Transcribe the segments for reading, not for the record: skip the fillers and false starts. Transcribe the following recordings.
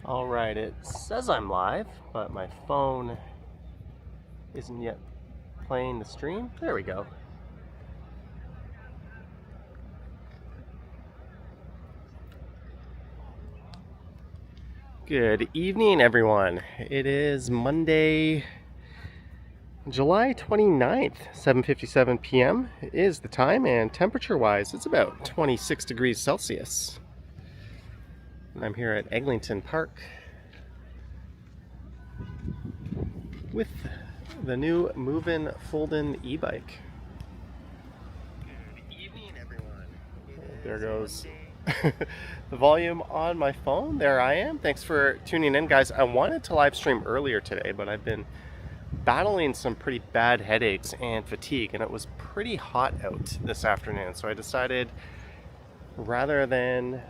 Alright, it says I'm live, but my phone isn't yet playing the stream. There we go. Good evening, everyone. It is Monday, July 29th, 7:57 p.m. is the time, and temperature-wise, it's about 26 degrees Celsius. And I'm here at Eglinton Park with the new move-in fold-in e-bike. Good evening, everyone. There goes the volume on my phone. There I am. Thanks for tuning in, guys. I wanted to live stream earlier today, but I've been battling some pretty bad headaches and fatigue, and it was pretty hot out this afternoon, so I decided rather than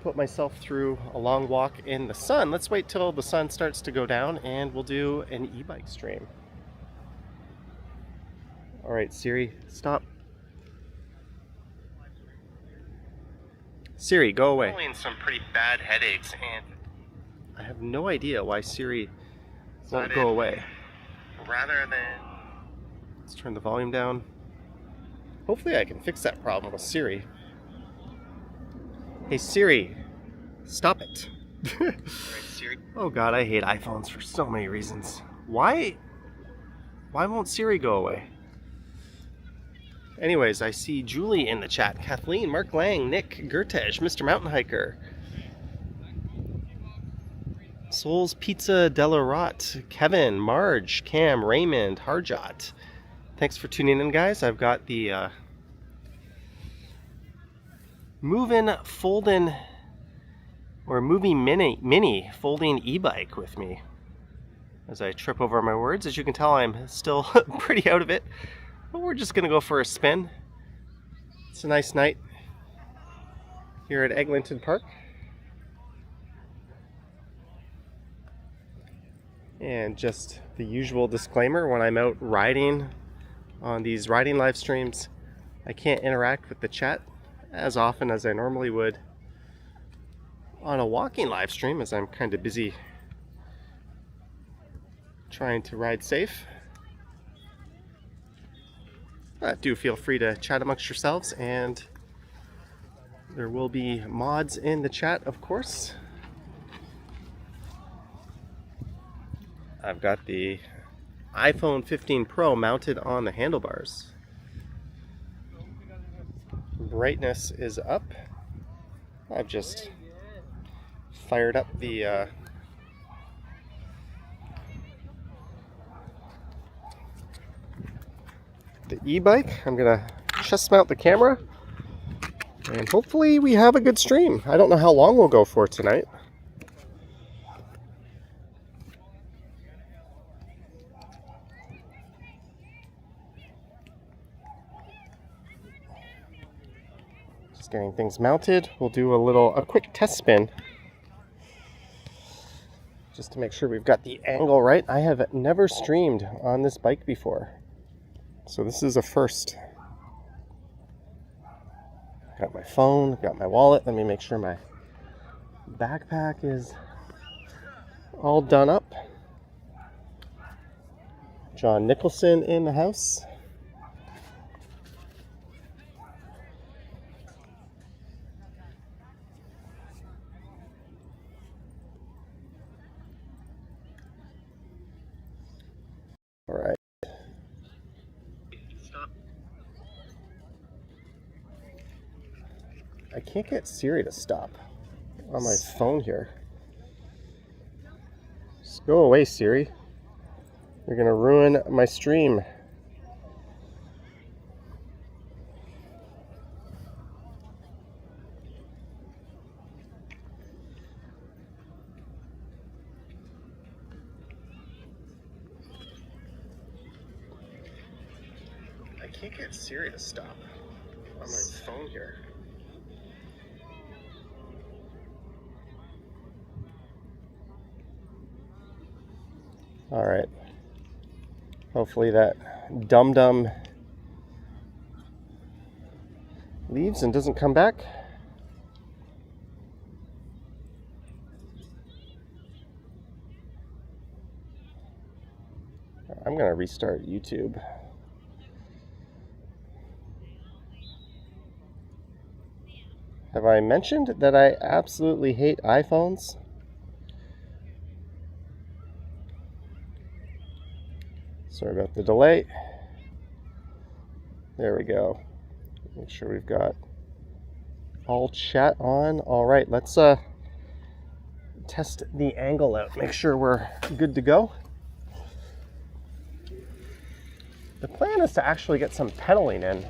put myself through a long walk in the sun, let's wait till the sun starts to go down and we'll do an e-bike stream. All right, Siri, stop. Siri, go away. Some pretty bad headaches, and I have no idea why Siri won't go away. Rather than, let's turn the volume down. Hopefully I can fix that problem with Siri. Hey Siri, stop it. Right, Siri. Oh god, I hate iPhones for so many reasons. Why won't Siri go away? Anyways, I see Julie in the chat, Kathleen, Mark Lang, Nick, Gertej, Mr. Mountain Hiker, Souls Pizza Delarot, Kevin, Marge, Cam, Raymond, Harjot. Thanks for tuning in, guys. I've got the move-in fold-in or movie mini folding e-bike with me as I trip over my words. As you can tell, I'm still pretty out of it, but we're just gonna go for a spin. It's a nice night here at Eglinton Park. And just the usual disclaimer, when I'm out riding on these riding live streams, I can't interact with the chat as often as I normally would on a walking live stream, as I'm kind of busy trying to ride safe. Do feel free to chat amongst yourselves, and there will be mods in the chat, of course. I've got the iPhone 15 Pro mounted on the handlebars. Brightness is up. I've just fired up the e-bike. I'm gonna chest mount the camera, and hopefully we have a good stream. I don't know how long we'll go for tonight. Just getting things mounted. We'll do a quick test spin just to make sure we've got the angle right. I have never streamed on this bike before, so this is a first. Got my phone, got my wallet. Let me make sure my backpack is all done up. John Nicholson in the house. All right. Stop. I can't get Siri to stop on my phone here. Just go away, Siri. You're gonna ruin my stream. I can't get Siri to stop on my phone here. All right. Hopefully that dum-dum leaves and doesn't come back. I'm gonna restart YouTube. Have I mentioned that I absolutely hate iPhones? Sorry about the delay. There we go. Make sure we've got all chat on. All right, let's test the angle out. Make sure we're good to go. The plan is to actually get some pedaling in.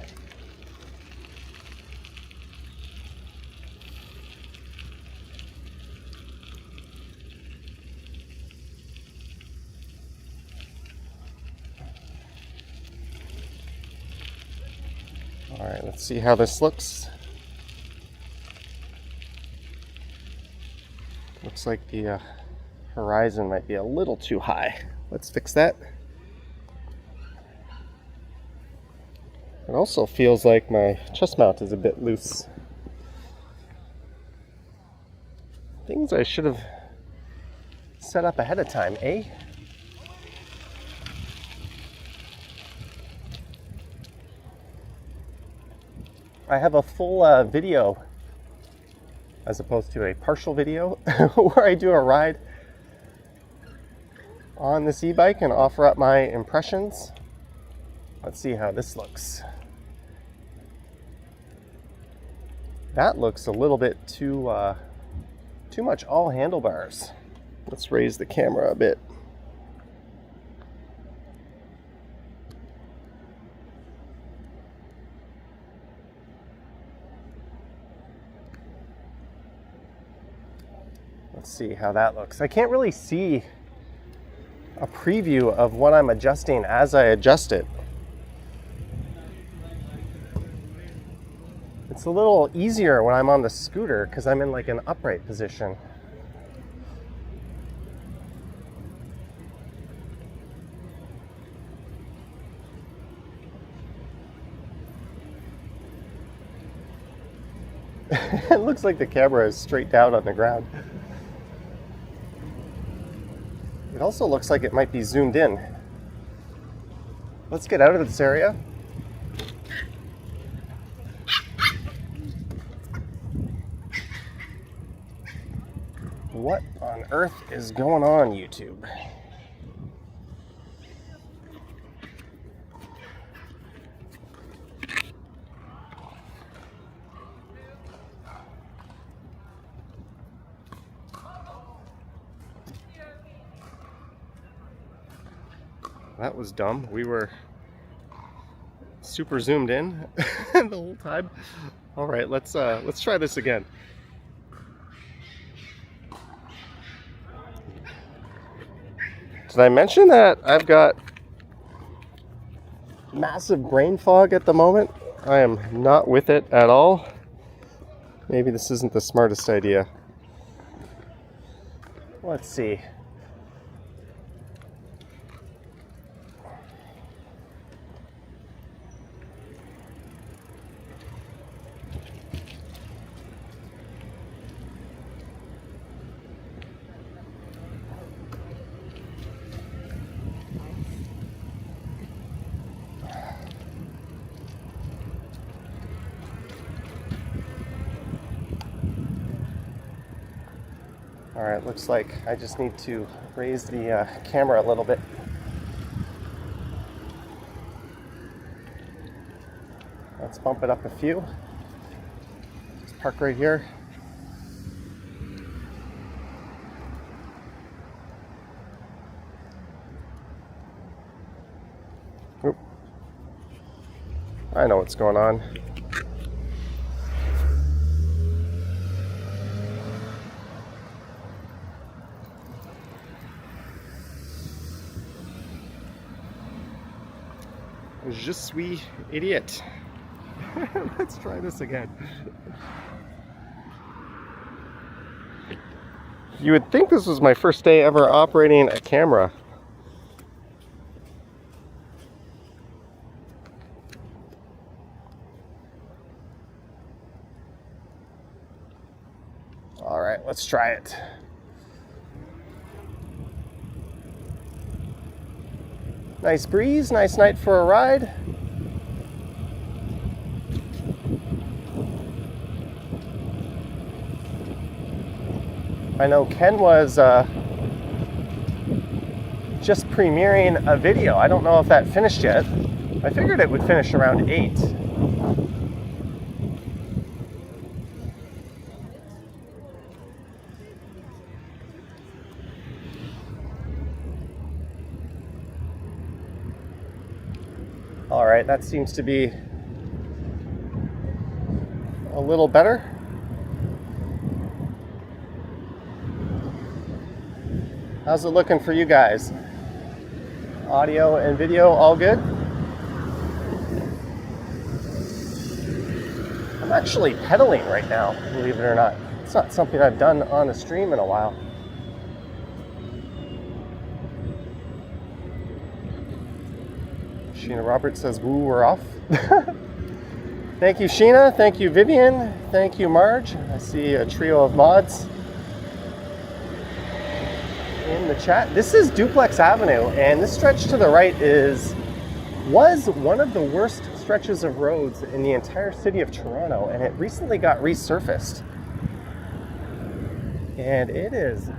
All right, let's see how this looks. Looks like the horizon might be a little too high. Let's fix that. It also feels like my chest mount is a bit loose. Things I should have set up ahead of time, eh? I have a full video as opposed to a partial video where I do a ride on this e-bike and offer up my impressions. Let's see how this looks. That looks a little bit too much all handlebars. Let's raise the camera a bit. Let's see how that looks. I can't really see a preview of what I'm adjusting as I adjust it. It's a little easier when I'm on the scooter because I'm in like an upright position. It looks like the camera is straight down on the ground. It also looks like it might be zoomed in. Let's get out of this area. What on earth is going on, YouTube? That was dumb. We were super zoomed in the whole time. All right, let's try this again. Did I mention that I've got massive brain fog at the moment? I am not with it at all. Maybe this isn't the smartest idea. Let's see. All right, looks like I just need to raise the camera a little bit. Let's bump it up a few. Just park right here. Oop. I know what's going on. Je suis idiot. Let's try this again. You would think this was my first day ever operating a camera. All right, let's try it. Nice breeze, nice night for a ride. I know Ken was just premiering a video. I don't know if that finished yet. I figured it would finish around 8. All right, that seems to be a little better. How's it looking for you guys? Audio and video all good? I'm actually pedaling right now, believe it or not. It's not something I've done on a stream in a while. Sheena Roberts says, woo, we're off. Thank you, Sheena. Thank you, Vivian. Thank you, Marge. I see a trio of mods in the chat. This is Duplex Avenue, and this stretch to the right was one of the worst stretches of roads in the entire city of Toronto, and it recently got resurfaced. And it is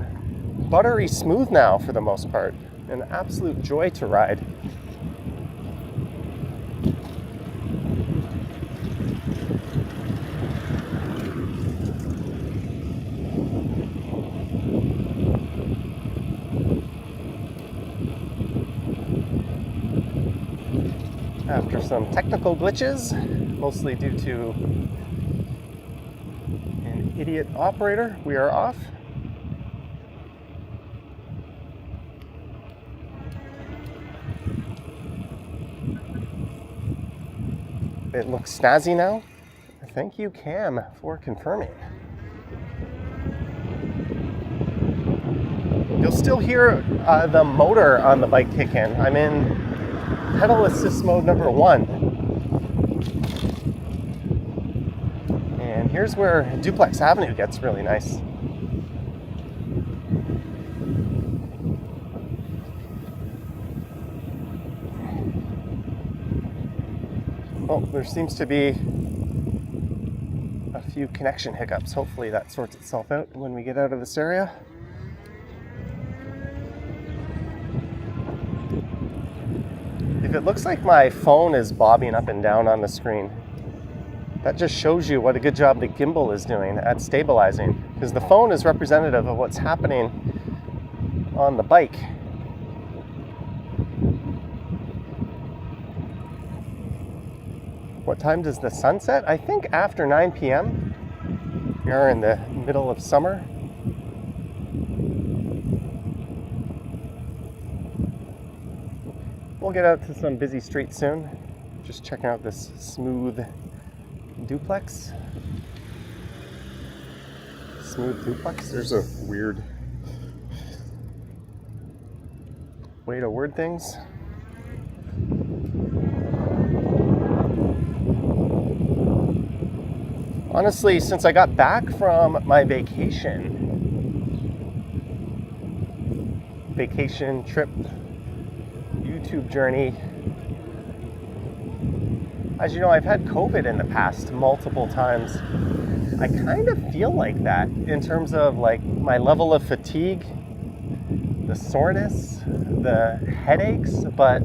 buttery smooth now for the most part. An absolute joy to ride. After some technical glitches, mostly due to an idiot operator, we are off. It looks snazzy now. Thank you, Cam, for confirming. You'll still hear the motor on the bike kick in. I'm in pedal assist mode number 1. And here's where Duplex Avenue gets really nice. Oh, there seems to be a few connection hiccups. Hopefully that sorts itself out when we get out of this area. If it looks like my phone is bobbing up and down on the screen, that just shows you what a good job the gimbal is doing at stabilizing, because the phone is representative of what's happening on the bike. What time does the sun set? I think after 9 p.m. We are in the middle of summer. We'll get out to some busy streets soon. Just checking out this smooth duplex. Smooth duplex. There's a weird way to word things. Honestly, since I got back from my vacation trip, YouTube journey, as you know, I've had COVID in the past multiple times. I kind of feel like that in terms of like my level of fatigue, the soreness, the headaches, but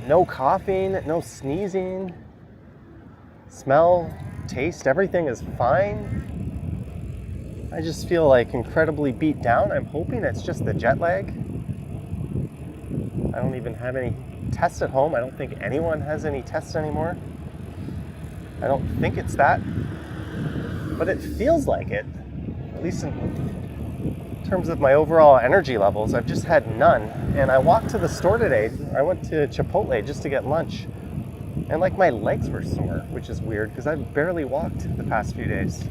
no coughing, no sneezing, smell, taste, everything is fine. I just feel like incredibly beat down. I'm hoping it's just the jet lag. I don't even have any tests at home. I don't think anyone has any tests anymore. I don't think it's that, but it feels like it, at least in terms of my overall energy levels. I've just had none. And I walked to the store today. I went to Chipotle just to get lunch. And like my legs were sore, which is weird because I've barely walked the past few days.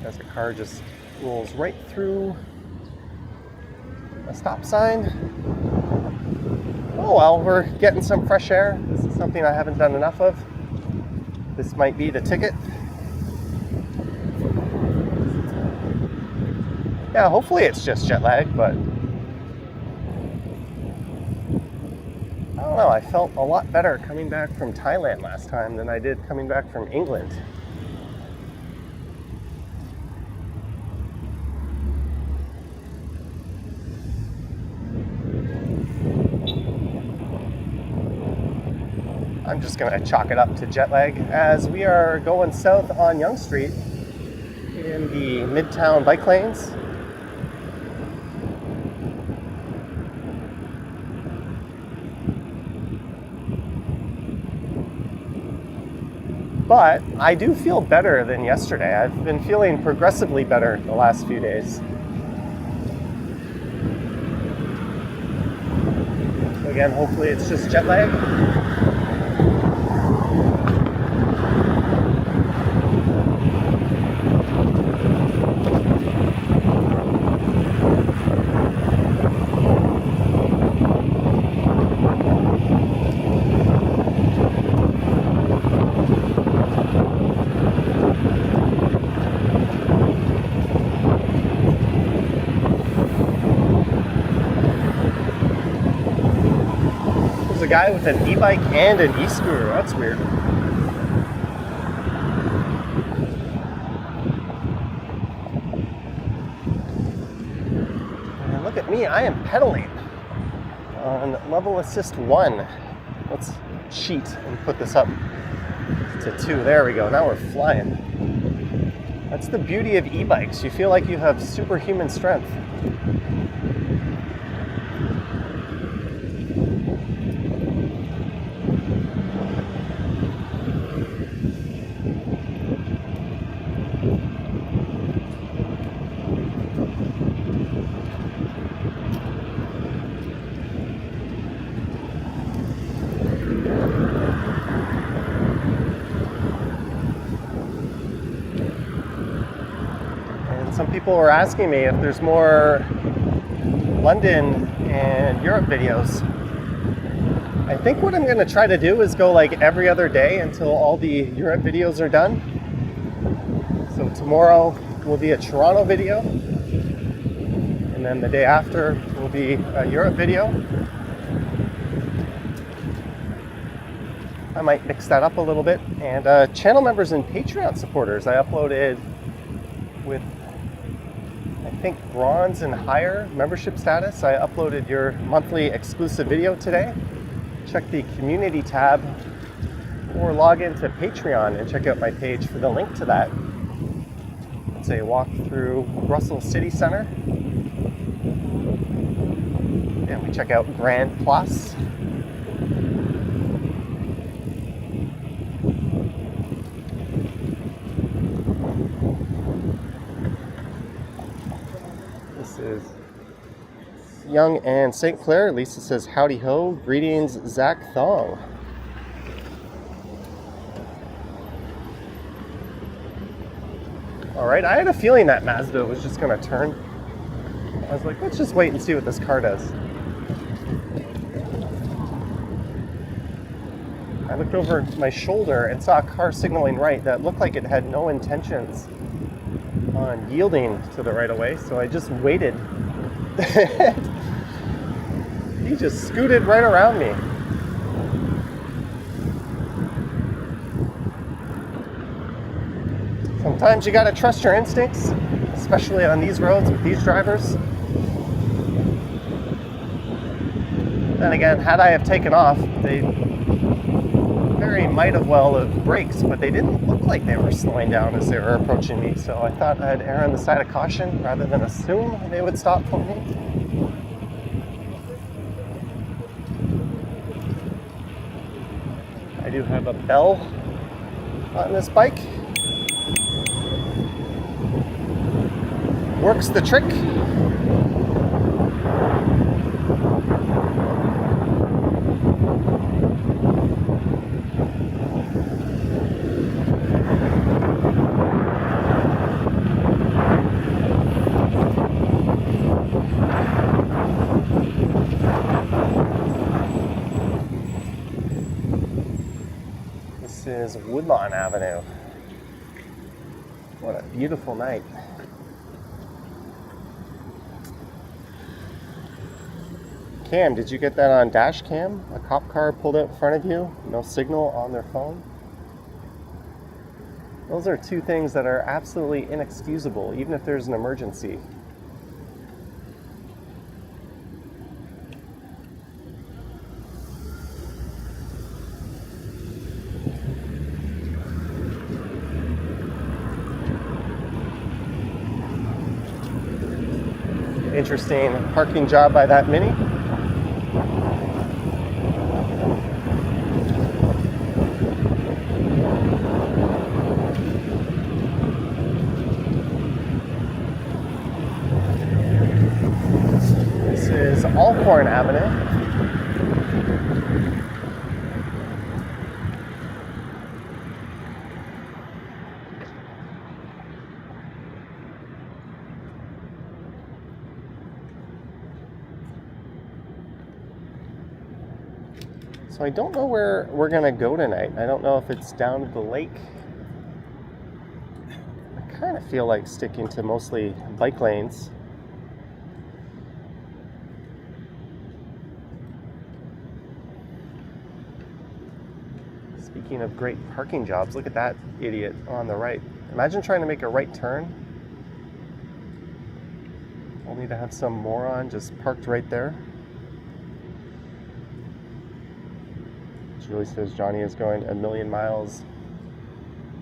As the car just rolls right through a stop sign. Oh well, we're getting some fresh air. This is something I haven't done enough of. This might be the ticket. Yeah, hopefully it's just jet lag, but don't know, I felt a lot better coming back from Thailand last time than I did coming back from England. I'm just going to chalk it up to jet lag as we are going south on Yonge Street in the Midtown bike lanes. But I do feel better than yesterday. I've been feeling progressively better the last few days. So again, hopefully it's just jet lag. A guy with an e-bike and an e-scooter. That's weird. And look at me, I am pedaling on level assist 1. Let's cheat and put this up to 2. There we go. Now we're flying. That's the beauty of e-bikes. You feel like you have superhuman strength. Some people were asking me if there's more London and Europe videos. I think what I'm going to try to do is go like every other day until all the Europe videos are done. So tomorrow will be a Toronto video, and then the day after will be a Europe video. I might mix that up a little bit. And channel members and Patreon supporters, I uploaded with I think bronze and higher membership status. I uploaded your monthly exclusive video today. Check the community tab or log into Patreon and check out my page for the link to that. It's a walk through Russell City Centre. And we check out Grand Plus. This is Yonge and St. Clair. Lisa says, howdy ho, greetings, Zach Thong. All right, I had a feeling that Mazda was just gonna turn. I was like, let's just wait and see what this car does. I looked over my shoulder and saw a car signaling right that looked like it had no intentions on yielding to the right of way, so I just waited. He just scooted right around me. Sometimes you gotta trust your instincts, especially on these roads with these drivers. Then again, had I have taken off, they very might have well have brakes, but they didn't look like they were slowing down as they were approaching me, so I thought I'd err on the side of caution rather than assume they would stop for me. I do have a bell on this bike. Works the trick. This is Woodlawn Avenue. What a beautiful night. Cam, did you get that on dash cam? A cop car pulled out in front of you, no signal on their phone? Those are two things that are absolutely inexcusable, even if there's an emergency. Interesting parking job by that Mini. This is Alcorn Avenue. So I don't know where we're gonna go tonight. I don't know if it's down to the lake. I kind of feel like sticking to mostly bike lanes. Speaking of great parking jobs, look at that idiot on the right. Imagine trying to make a right turn, only to have some moron just parked right there. Julie says Johnny is going a million miles.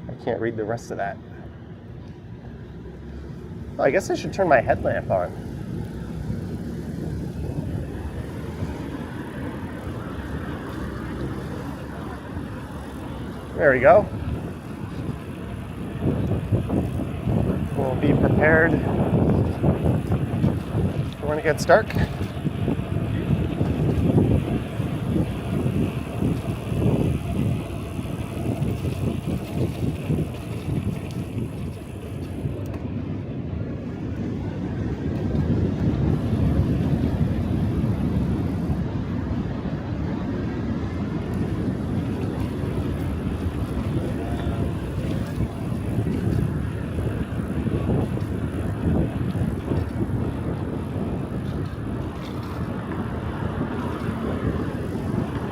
I can't read the rest of that. Oh, I guess I should turn my headlamp on. There we go. We'll be prepared for when it gets dark.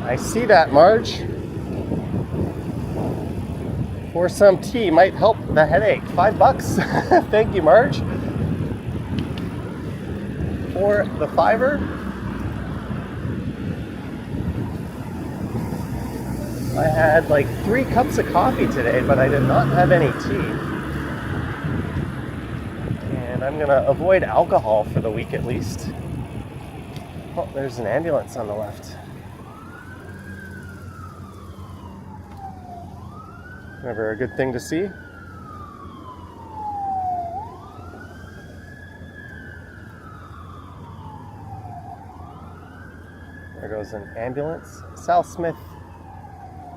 I see that, Marge. Pour some tea might help the headache. $5. Thank you, Marge. For the $5. I had like 3 cups of coffee today, but I did not have any tea. And I'm gonna avoid alcohol for the week at least. Oh, there's an ambulance on the left. Never a good thing to see. There goes an ambulance. South Smith,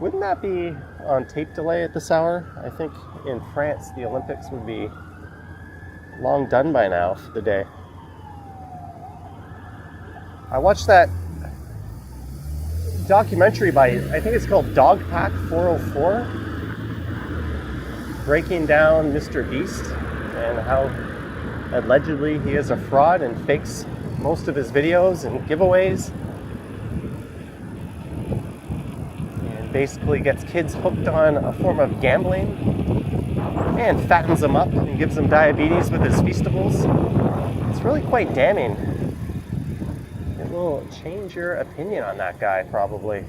wouldn't that be on tape delay at this hour? I think in France the Olympics would be long done by now for the day. I watched that documentary by, I think it's called Dog Pack 404. Breaking down Mr. Beast and how allegedly he is a fraud and fakes most of his videos and giveaways, and basically gets kids hooked on a form of gambling and fattens them up and gives them diabetes with his Feastables. It's really quite damning. It will change your opinion on that guy, probably.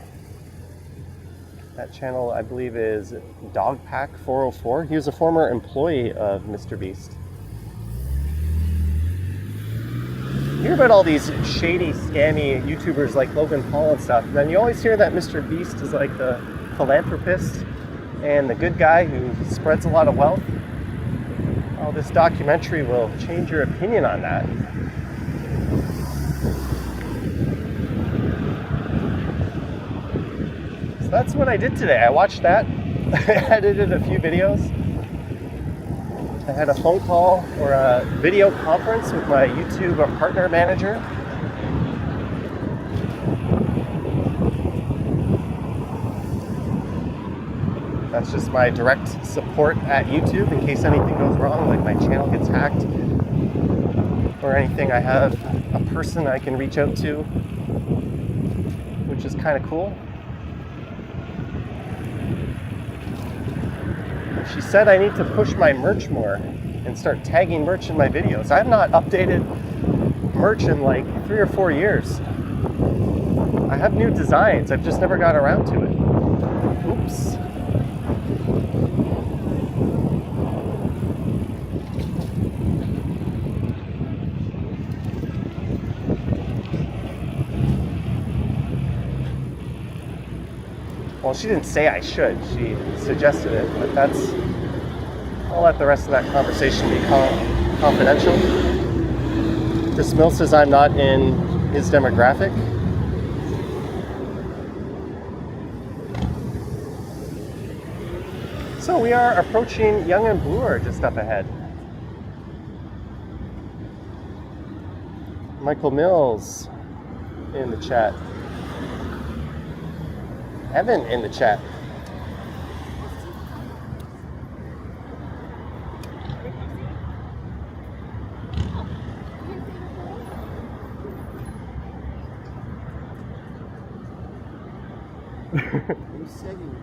That channel, I believe, is Dogpack 404. He was a former employee of Mr. Beast. You hear about all these shady, scammy YouTubers like Logan Paul and stuff, and then you always hear that Mr. Beast is like the philanthropist and the good guy who spreads a lot of wealth. Oh, this documentary will change your opinion on that. So that's what I did today. I watched that. I edited a few videos. I had a phone call or a video conference with my YouTube partner manager. That's just my direct support at YouTube in case anything goes wrong, like my channel gets hacked or anything. I have a person I can reach out to which is kind of cool. She said I need to push my merch more and start tagging merch in my videos. I have not updated merch in like 3 or 4 years. I have new designs, I've just never got around to it. Oops. Well, she didn't say I should, she suggested it, but I'll let the rest of that conversation be confidential. Mill says I'm not in his demographic. So we are approaching Yonge and Bloor just up ahead. Michael Mills in the chat. Evan in the chat.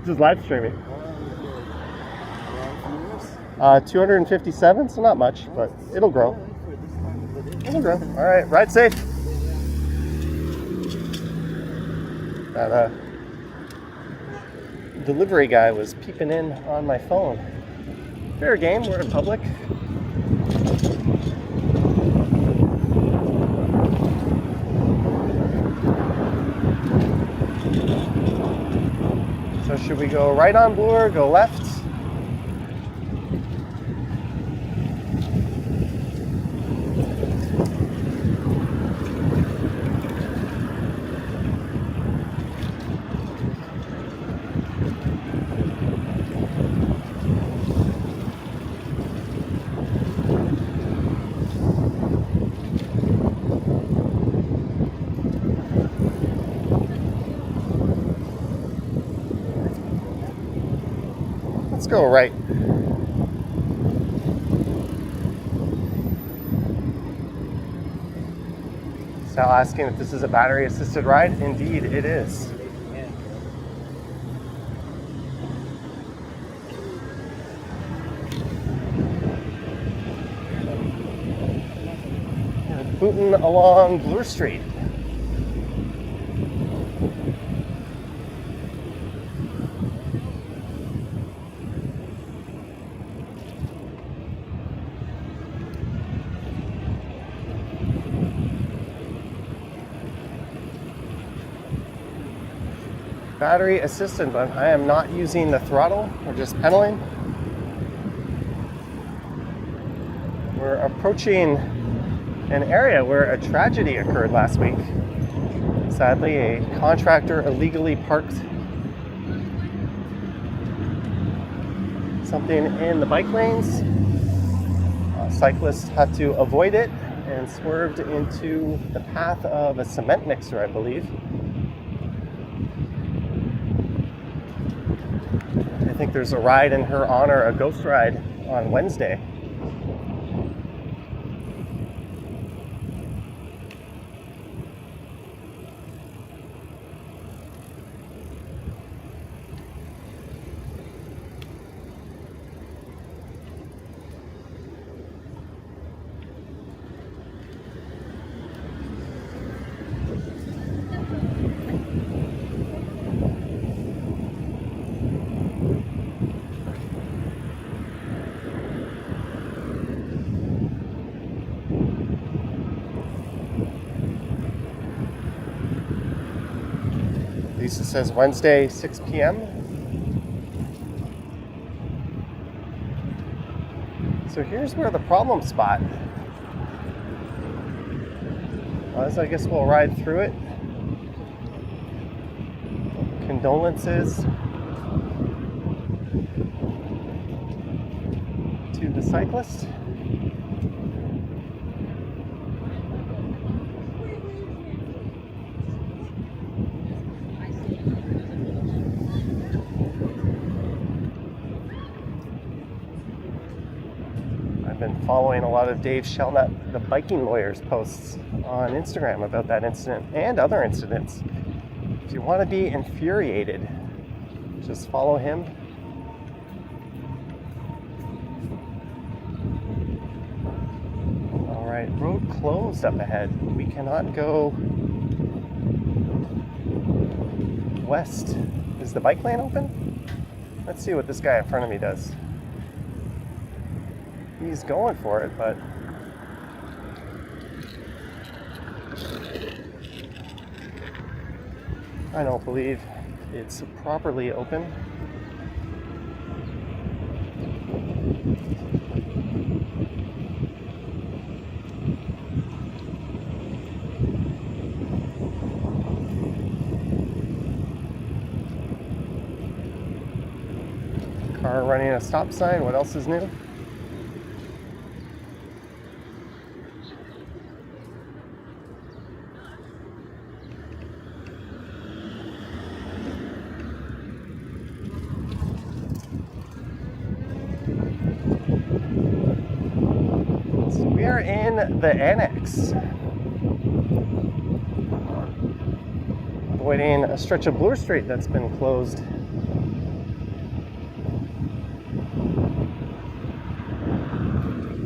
Just live streaming. 257, so not much, but it'll grow. It'll grow. All right, ride safe. That delivery guy was peeping in on my phone. Fair game, we're in public. So should we go right on Bloor, go left? Let's go right. Sal asking if this is a battery assisted ride. Indeed, it is. We're booting along Bloor Street. Battery assisted, but I am not using the throttle, we're just pedaling. We're approaching an area where a tragedy occurred last week. Sadly, a contractor illegally parked something in the bike lanes. Cyclists had to avoid it and swerved into the path of a cement mixer, I believe. I think there's a ride in her honor, a ghost ride on Wednesday. Lisa says Wednesday, 6 p.m. So here's where the problem spot was. I guess we'll ride through it. Condolences to the cyclist. Been following a lot of Dave Shelnut, the biking lawyer's posts on Instagram about that incident and other incidents. If you want to be infuriated, just follow him. All right, road closed up ahead. We cannot go west. Is the bike lane open? Let's see what this guy in front of me does. He's going for it, but I don't believe it's properly open. Car running a stop sign. What else is new? We are in the Annex, avoiding a stretch of Bloor Street that's been closed.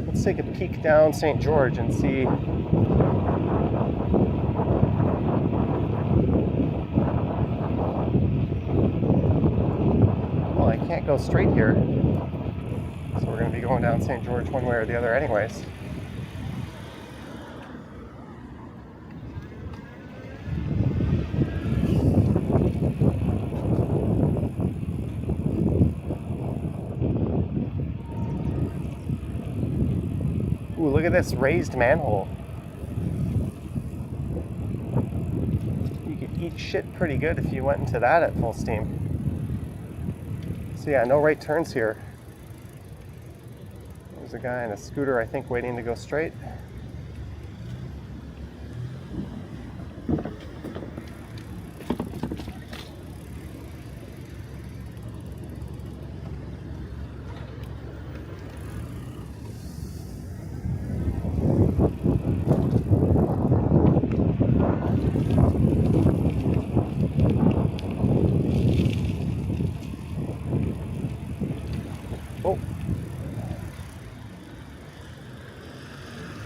Let's take a peek down St. George and see. Well, I can't go straight here, so we're going to be going down St. George one way or the other anyways. Ooh, look at this raised manhole. You could eat shit pretty good if you went into that at full steam. So yeah, no right turns here. There's a guy on a scooter, I think, waiting to go straight. Oh.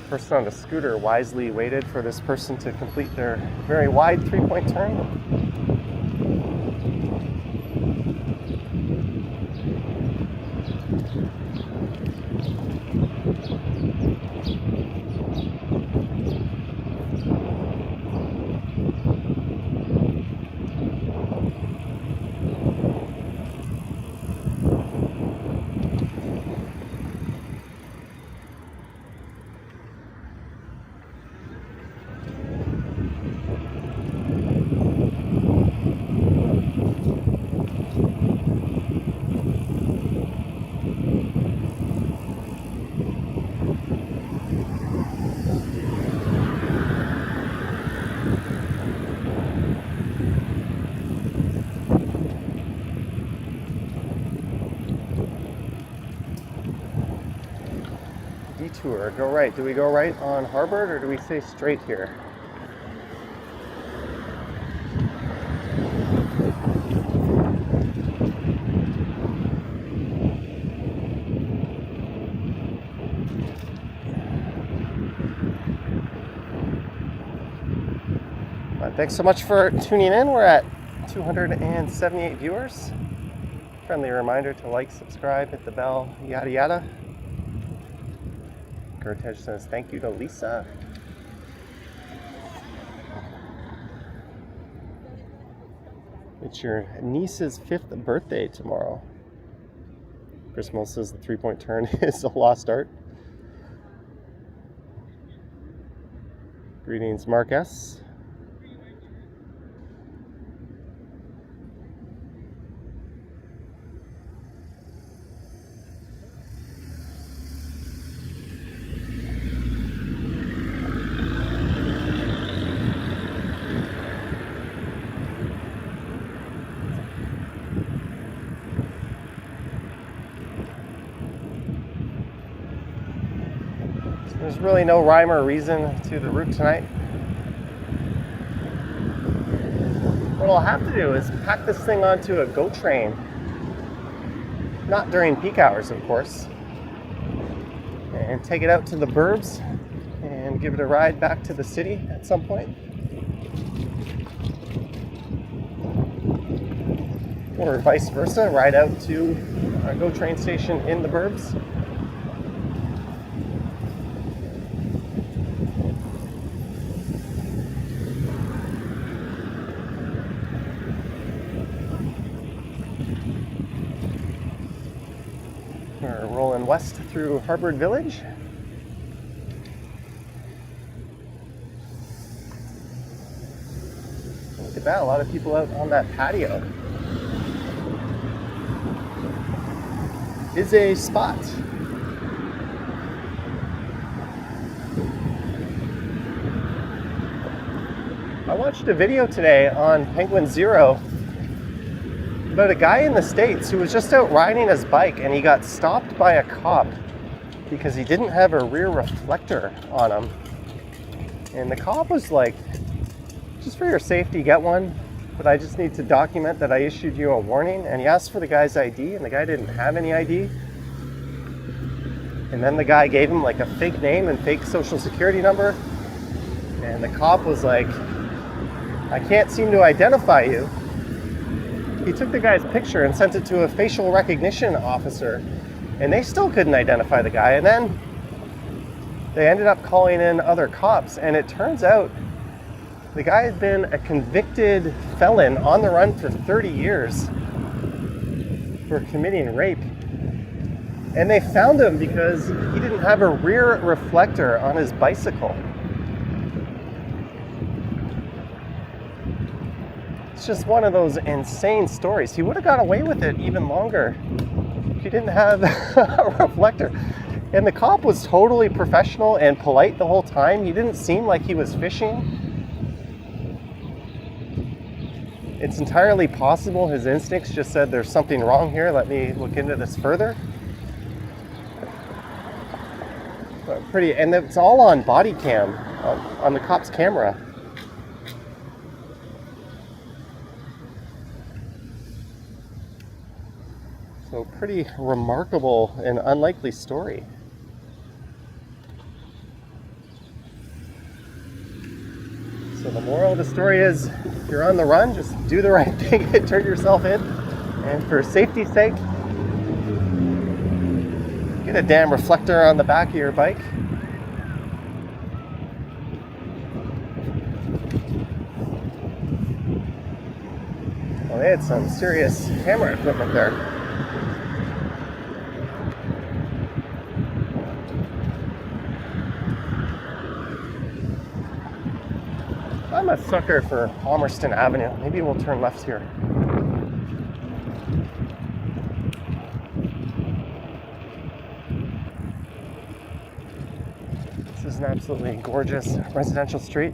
Person on the scooter wisely waited for this person to complete their very wide three-point turn. Detour, go right. Do we go right on Harvard or do we stay straight here? Thanks so much for tuning in. We're at 278 viewers. Friendly reminder to like, subscribe, hit the bell, yada yada. Gertej says thank you to Lisa. It's your niece's 5th birthday tomorrow. Chris says the three-point turn is a lost art. Greetings, Mark S. There's really no rhyme or reason to the route tonight. What I'll have to do is pack this thing onto a GO train. Not during peak hours, of course. And take it out to the burbs and give it a ride back to the city at some point. Or vice versa, ride out to our GO train station in the burbs. We're rolling west through Harbour Village. Look at that, a lot of people out on that patio. Is a spot. I watched a video today on Penguin Zero about a guy in the States who was just out riding his bike and he got stopped by a cop because he didn't have a rear reflector on him. And the cop was like, just for your safety, get one, but I just need to document that I issued you a warning. And he asked for the guy's ID and the guy didn't have any ID. And then the guy gave him like a fake name and fake social security number. And the cop was like, I can't seem to identify you. He took the guy's picture and sent it to a facial recognition officer, and they still couldn't identify the guy. And then they ended up calling in other cops, and it turns out the guy had been a convicted felon on the run for 30 years for committing rape. And they found him because he didn't have a rear reflector on his bicycle. It's just one of those insane stories. He would have got away with it even longer if he didn't have a reflector. And the cop was totally professional and polite the whole time. He didn't seem like he was fishing. It's entirely possible his instincts just said there's something wrong here. Let me look into this further. But pretty, and it's all on body cam on the cop's camera. So pretty remarkable and unlikely story. So the moral of the story is, if you're on the run, just do the right thing and turn yourself in. And for safety's sake, get a damn reflector on the back of your bike. Well, they had some serious camera equipment there. I'm a sucker for Palmerston Avenue. Maybe we'll turn left here. This is an absolutely gorgeous residential street.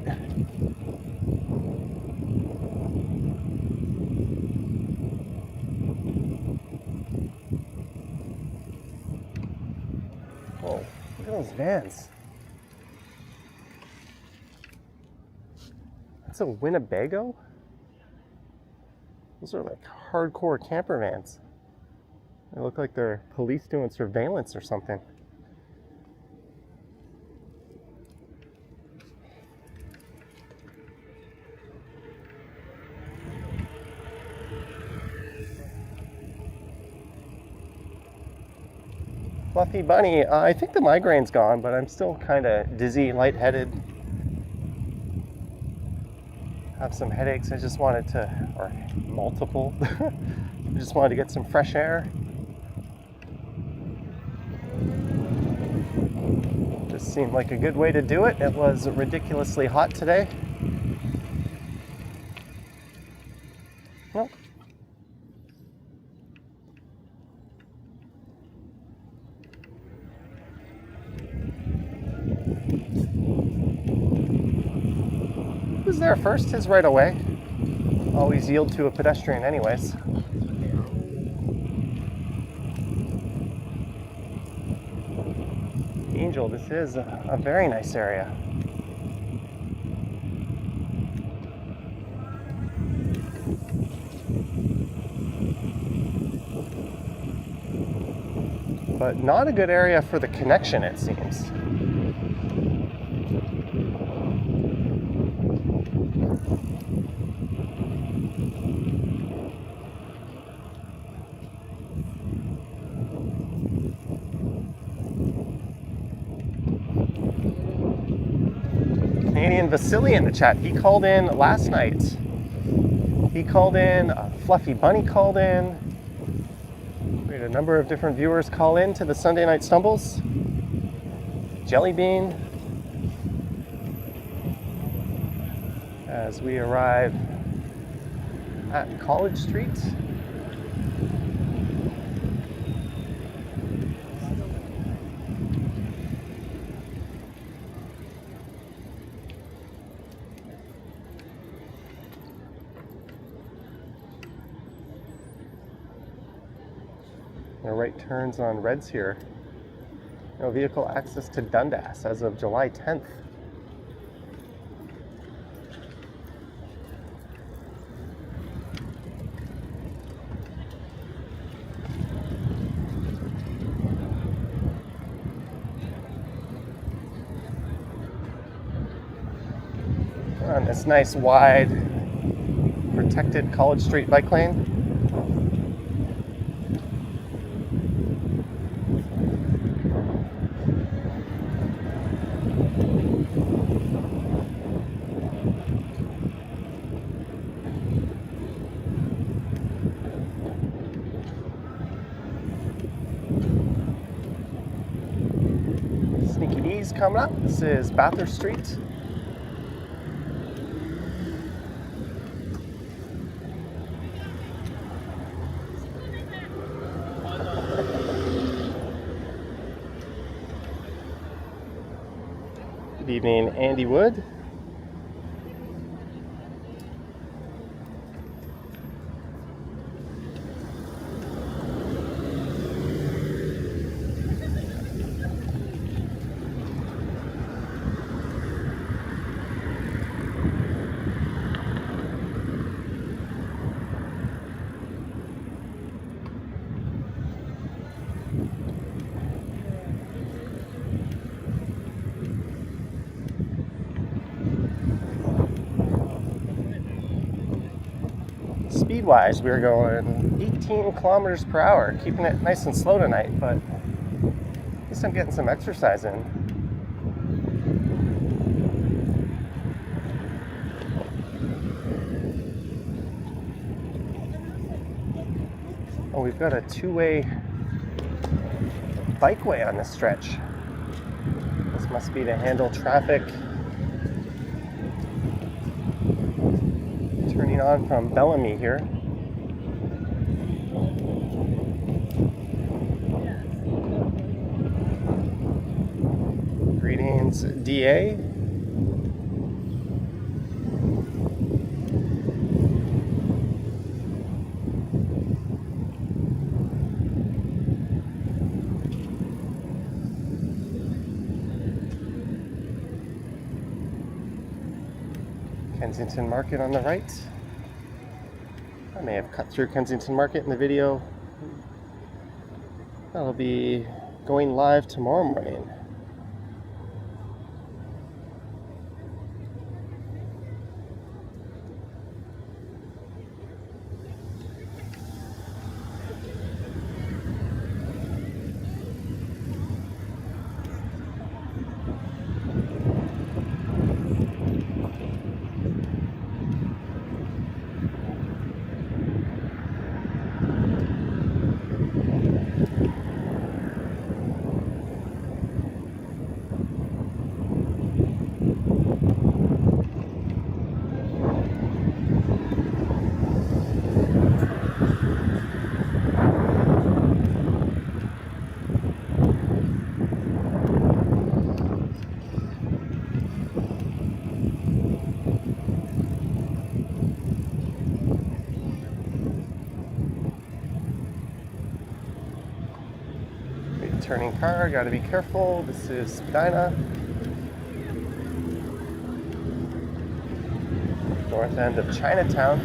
Whoa, look at those vans. That's a Winnebago? Those are like hardcore camper vans. They look like they're police doing surveillance or something. Fluffy bunny, I think the migraine's gone, but I'm still kind of dizzy, lightheaded. Have some headaches. I just wanted to, or multiple. I just wanted to get some fresh air. Just seemed like a good way to do it. It was ridiculously hot today. Nope. Who's there first? His right away. Always yield to a pedestrian anyways. Angel, this is a very nice area. but not a good area for the connection, it seems. Canadian Vasily in the chat. He called in last night. He called in. Fluffy Bunny called in. We had a number of different viewers call in to the Sunday Night Stumbles. Jelly Bean. As we arrive at College Street. No right turns on reds here. No vehicle access to Dundas as of July 10th. On this nice wide protected College Street bike lane. Sneaky Bees coming up. This is Bloor Street. Good evening, Andy Wood. Speed-wise, we're going 18 kilometers per hour, keeping it nice and slow tonight, but at least I'm getting some exercise in. Oh, we've got a two-way bikeway on this stretch. This must be to handle traffic turning on from Bellamy here. Greetings, DA. Kensington Market on the right. I may have cut through Kensington Market in the video. That'll be going live tomorrow morning. Turning car, gotta be careful. This is Spadina. North end of Chinatown.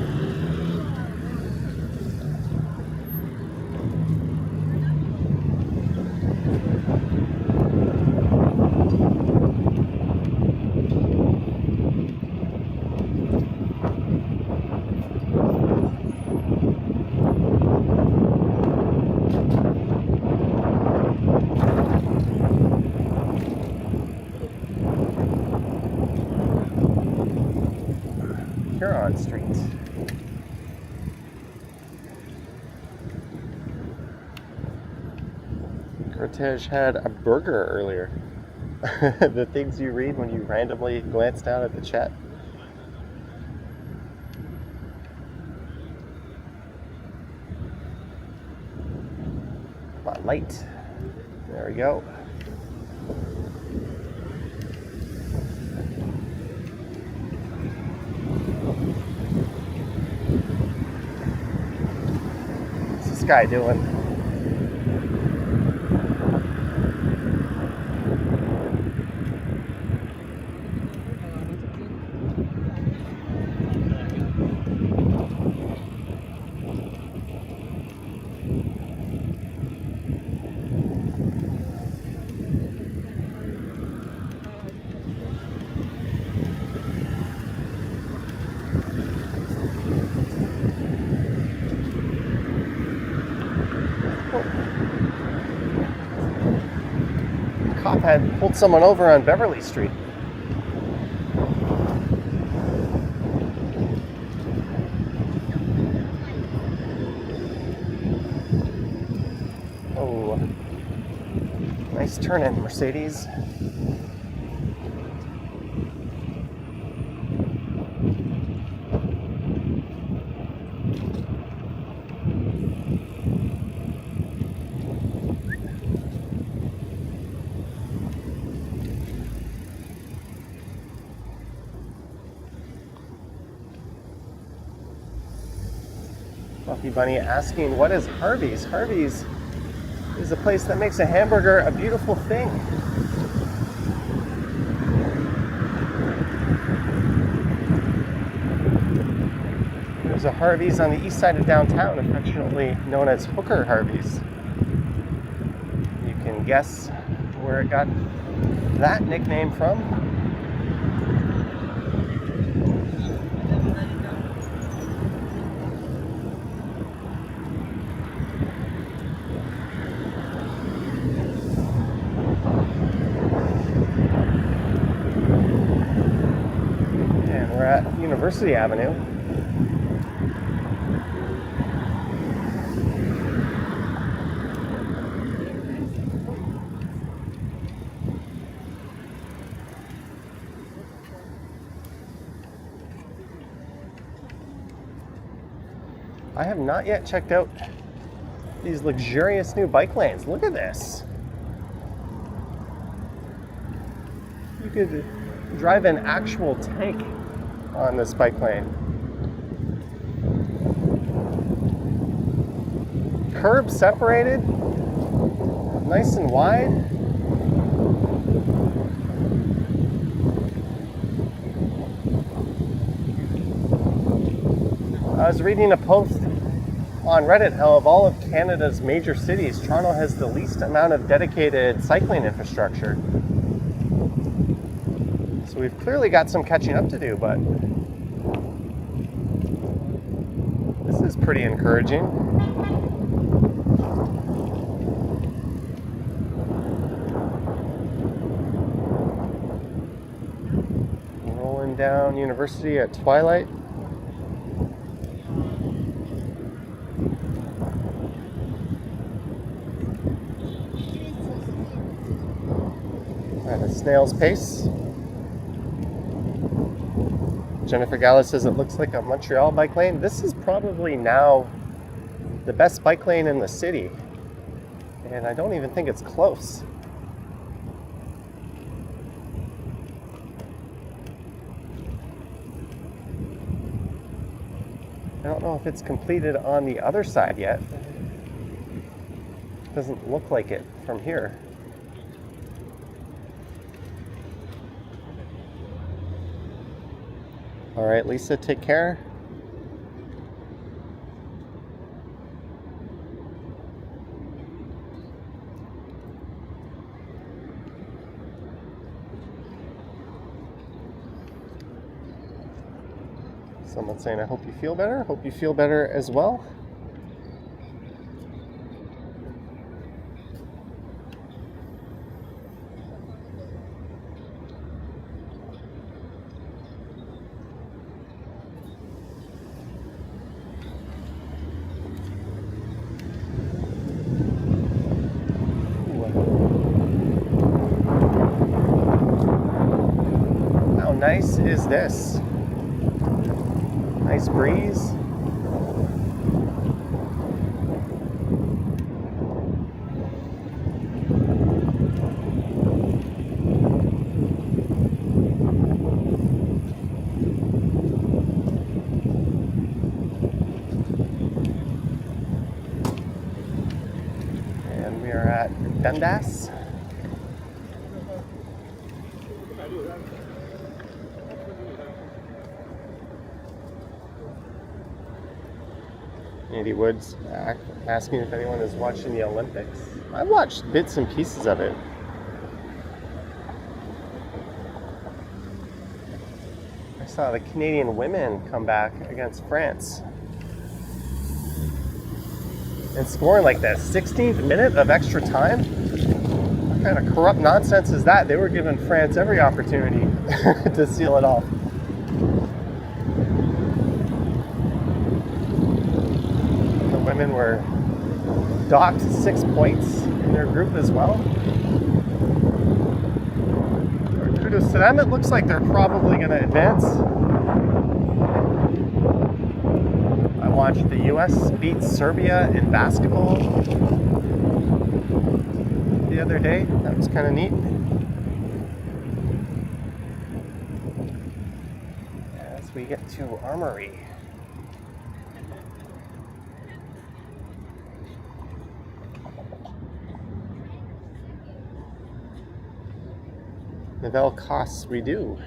Huron Street. Cortege had a burger earlier. The things you read when you randomly glance down at the chat. Come on, light. There we go. What's this guy doing? Cop had pulled someone over on Beverly Street. Oh, nice turn in, Mercedes. Fluffy Bunny asking, what is Harvey's? Harvey's is a place that makes a hamburger a beautiful thing. There's a Harvey's on the east side of downtown, affectionately known as Hooker Harvey's. You can guess where it got that nickname from. University Avenue. I have not yet checked out these luxurious new bike lanes. Look at this. You could drive an actual tank on this bike lane. Curb separated, nice and wide. I was reading a post on Reddit how of all of Canada's major cities, Toronto has the least amount of dedicated cycling infrastructure. So we've clearly got some catching up to do, but this is pretty encouraging. Rolling down University at twilight. At a snail's pace. Jennifer Gallus says it looks like a Montreal bike lane. This is probably now the best bike lane in the city. And I don't even think it's close. I don't know if it's completed on the other side yet. Doesn't look like it from here. All right, Lisa, take care. Someone's saying, I hope you feel better. Hope you feel better as well. nice is this? Nice breeze. And we are at Dundas. Andy Woods asking if anyone is watching the Olympics. I watched bits and pieces of it. I saw the Canadian women come back against France and scoring like the 16th minute of extra time. What kind of corrupt nonsense is that? They were giving France every opportunity to seal it off. Women were docked 6 points in their group as well. Kudos to them. It looks like they're probably going to advance. I watched the US beat Serbia in basketball the other day. That was kind of neat. As we get to Armory. Novell costs redo.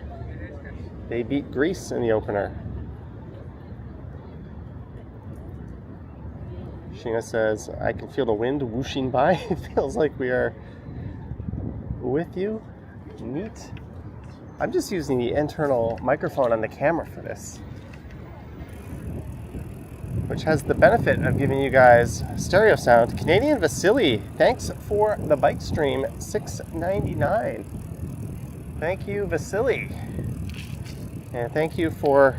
They beat Greece in the opener. Sheena says, I can feel the wind whooshing by. It feels like we are with you. Neat. I'm just using the internal microphone on the camera for this, which has the benefit of giving you guys stereo sound. Canadian Vasily, thanks for the bike stream, $6.99. Thank you, Vasily. And thank you for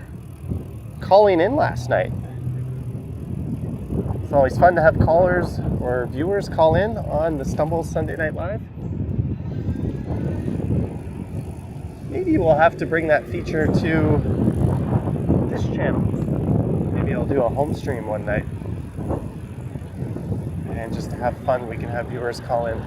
calling in last night. It's always fun to have callers or viewers call in on the Stumble Sunday Night Live. Maybe we'll have to bring that feature to this channel. Maybe I'll do a home stream one night. And just to have fun, we can have viewers call in.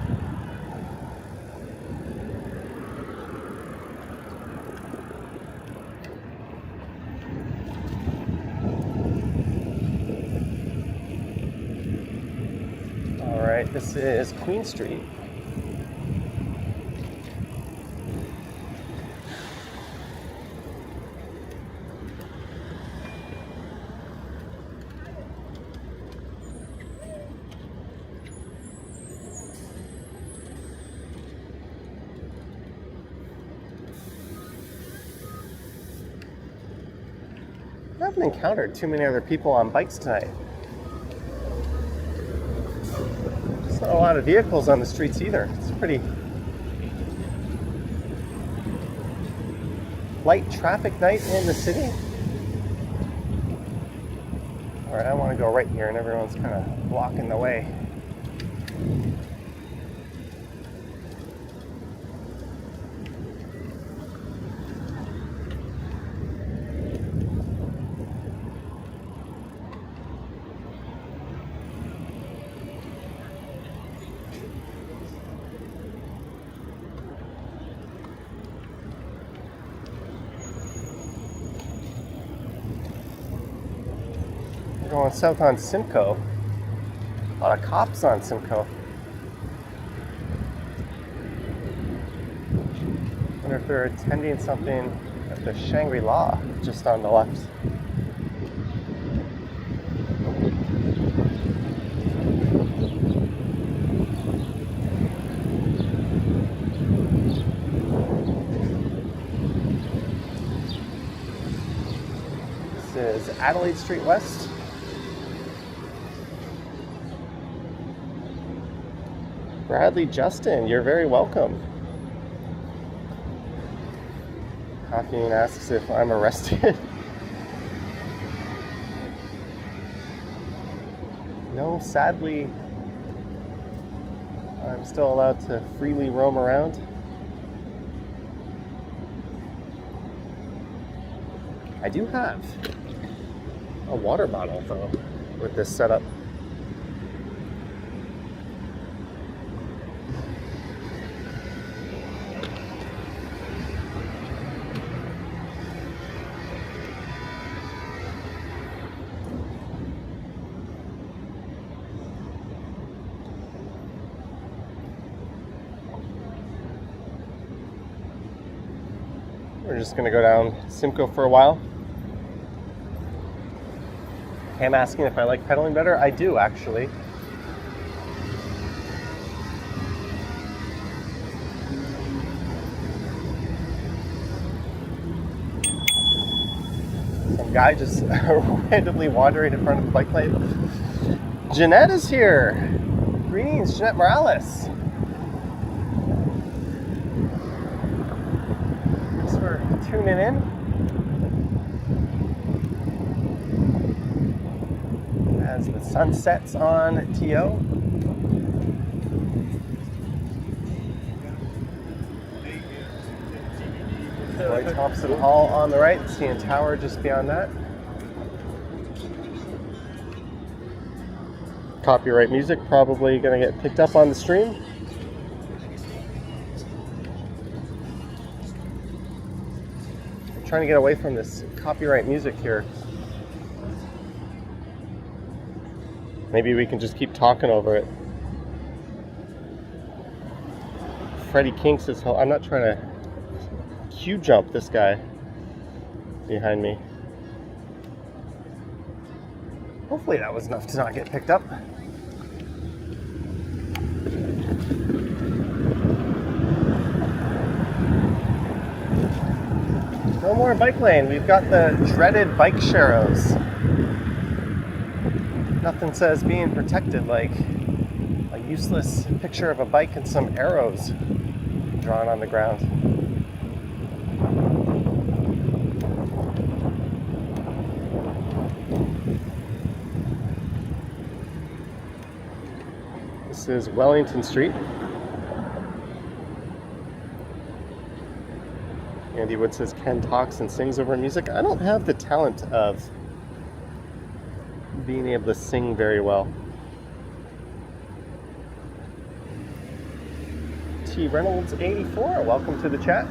This is Queen Street. I haven't encountered too many other people on bikes tonight. Not a lot of vehicles on the streets either. It's a pretty light traffic night in the city. Alright, I want to go right here and everyone's kind of blocking the way. Going south on Simcoe. A lot of cops on Simcoe. Wonder if they're attending something at the Shangri-La just on the left. This is Adelaide Street West. Bradley Justin, you're very welcome. Caffeine asks if I'm arrested. No, sadly, I'm still allowed to freely roam around. I do have a water bottle though with this setup. We're just gonna go down Simcoe for a while. Cam asking if I like pedaling better. I do, actually. Some guy just randomly wandering in front of the bike lane. Jeanette is here. Greetings, Jeanette Morales. Thanks for tuning in. As the sun sets on TO. Roy Thompson Hall on the right, CN Tower just beyond that. Copyright music probably going to get picked up on the stream. I'm trying to get away from this copyright music here. Maybe we can just keep talking over it. Freddie King says, I'm not trying to queue jump this guy behind me. Hopefully that was enough to not get picked up. No more bike lane. We've got the dreaded bike sharrows. Nothing says being protected like a useless picture of a bike and some arrows drawn on the ground. This is Wellington Street. Andy Wood says Ken talks and sings over music. I don't have the talent of being able to sing very well. T Reynolds 84, welcome to the chat.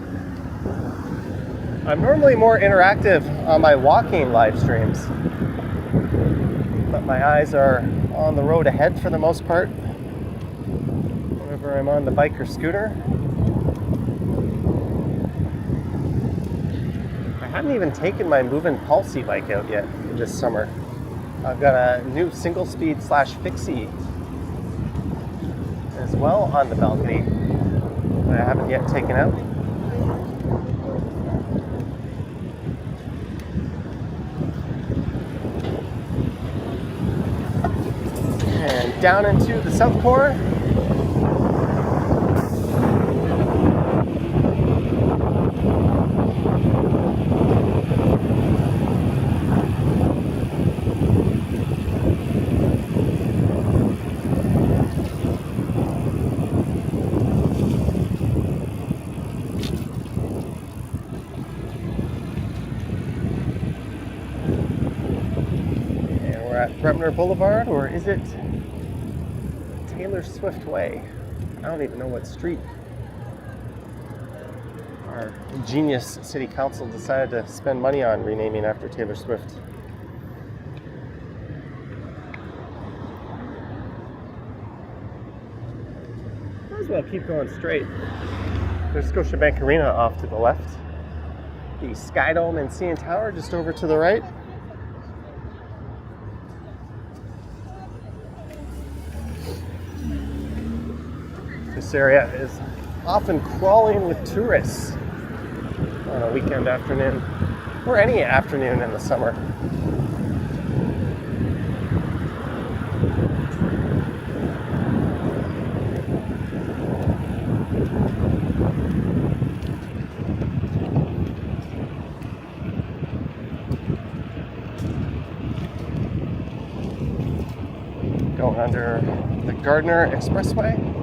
I'm normally more interactive on my walking live streams, but my eyes are on the road ahead for the most part whenever I'm on the bike or scooter. I haven't even taken my Movin' Pulse bike out yet this summer. I've got a new single speed / fixie as well on the balcony that I haven't yet taken out. And down into the South Core. Bremner Boulevard, or is it Taylor Swift Way? I don't even know what street our genius city council decided to spend money on renaming after Taylor Swift. Might as well keep going straight. There's Scotiabank Arena off to the left. The Sky Dome and CN Tower just over to the right. This area is often crawling with tourists on a weekend afternoon, or any afternoon in the summer. Going under the Gardner Expressway.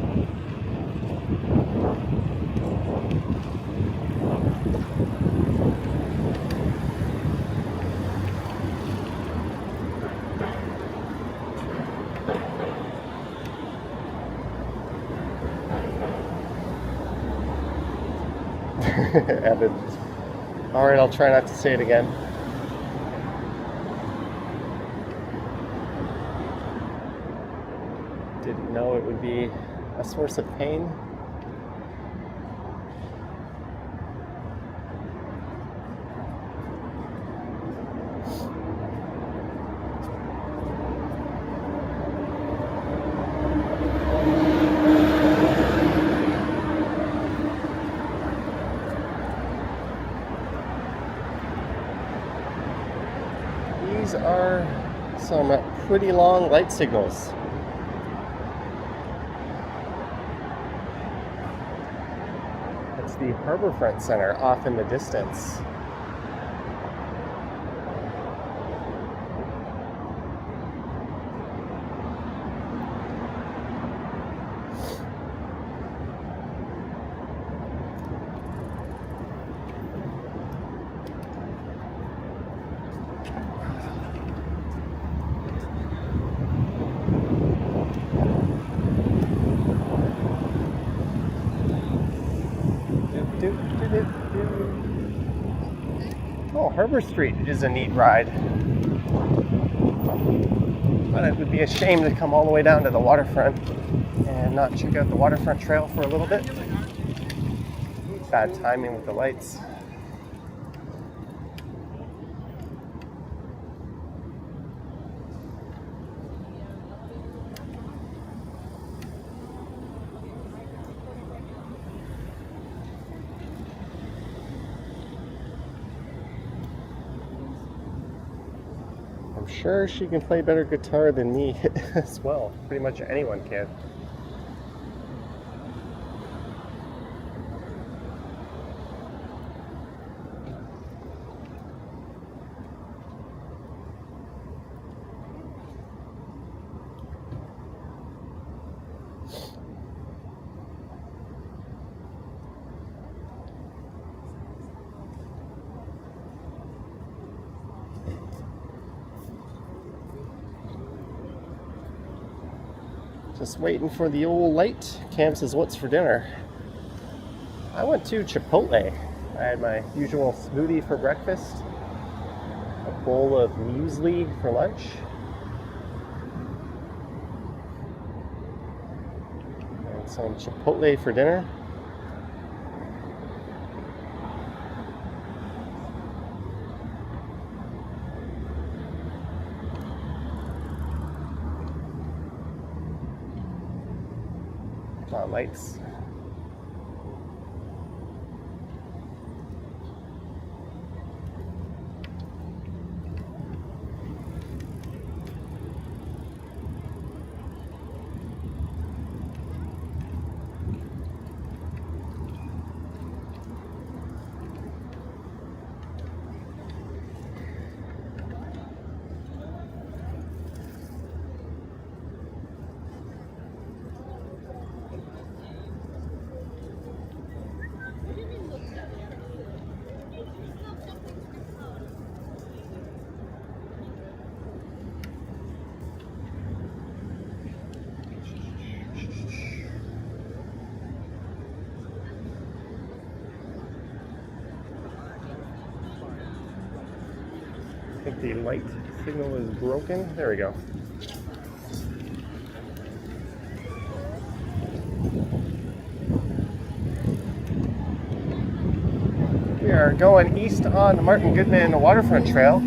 Evan. Alright, I'll try not to say it again. Didn't know it would be a source of pain. These are some pretty long light signals. That's the Harbourfront Center off in the distance. Oh, Bloor Street is a neat ride. But it would be a shame to come all the way down to the waterfront and not check out the waterfront trail for a little bit. Bad timing with the lights. I'm sure she can play better guitar than me as well. Pretty much anyone can. Just waiting for the old light. Cam says, what's for dinner? I went to Chipotle. I had my usual smoothie for breakfast, a bowl of muesli for lunch, and some Chipotle for dinner. Lights. I think the light signal is broken. There we go. We are going east on the Martin Goodman Waterfront Trail.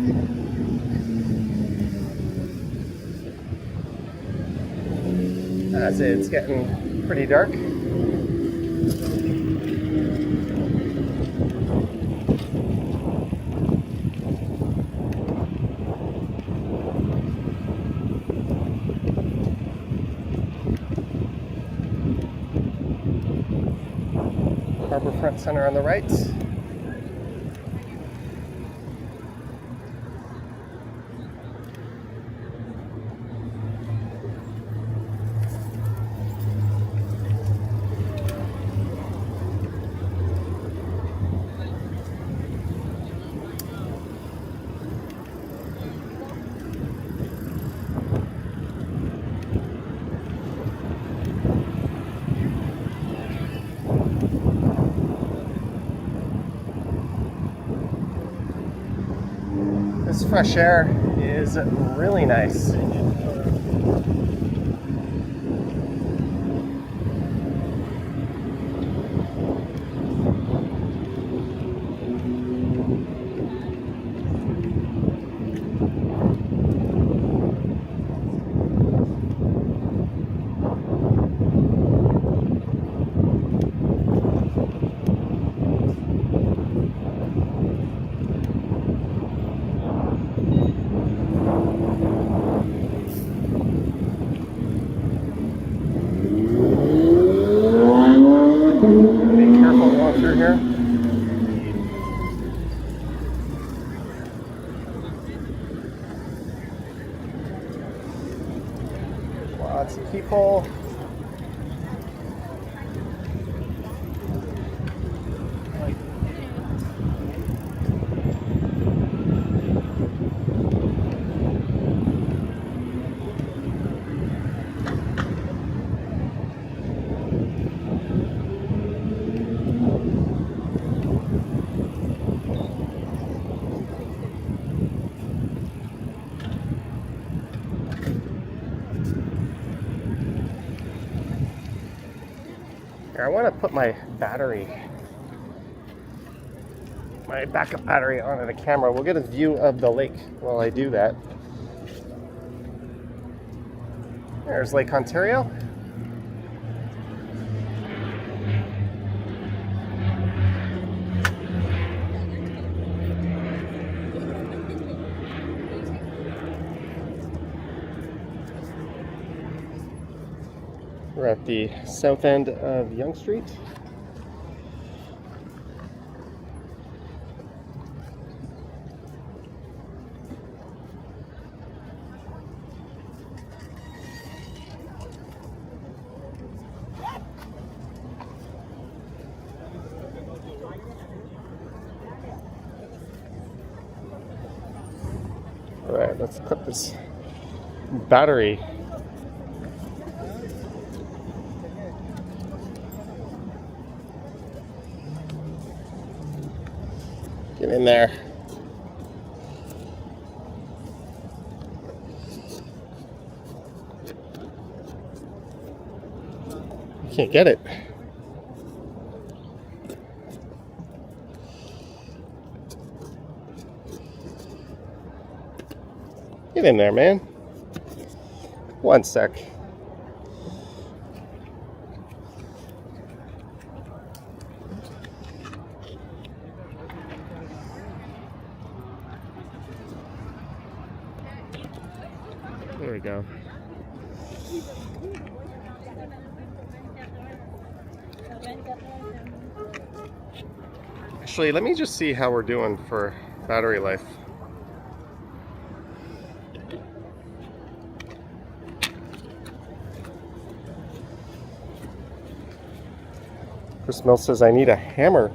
As it's getting pretty dark. Harbourfront Center on the right. This fresh air is really nice. Lots of people. I want to put my backup battery onto the camera. We'll get a view of the lake while I do that. There's Lake Ontario. We're at the south end of Yonge Street. All right, let's clip this battery. Get in there. You can't get it. Get in there, man. One sec. There we go. Actually, let me just see how we're doing for battery life. Chris Mill says I need a hammer.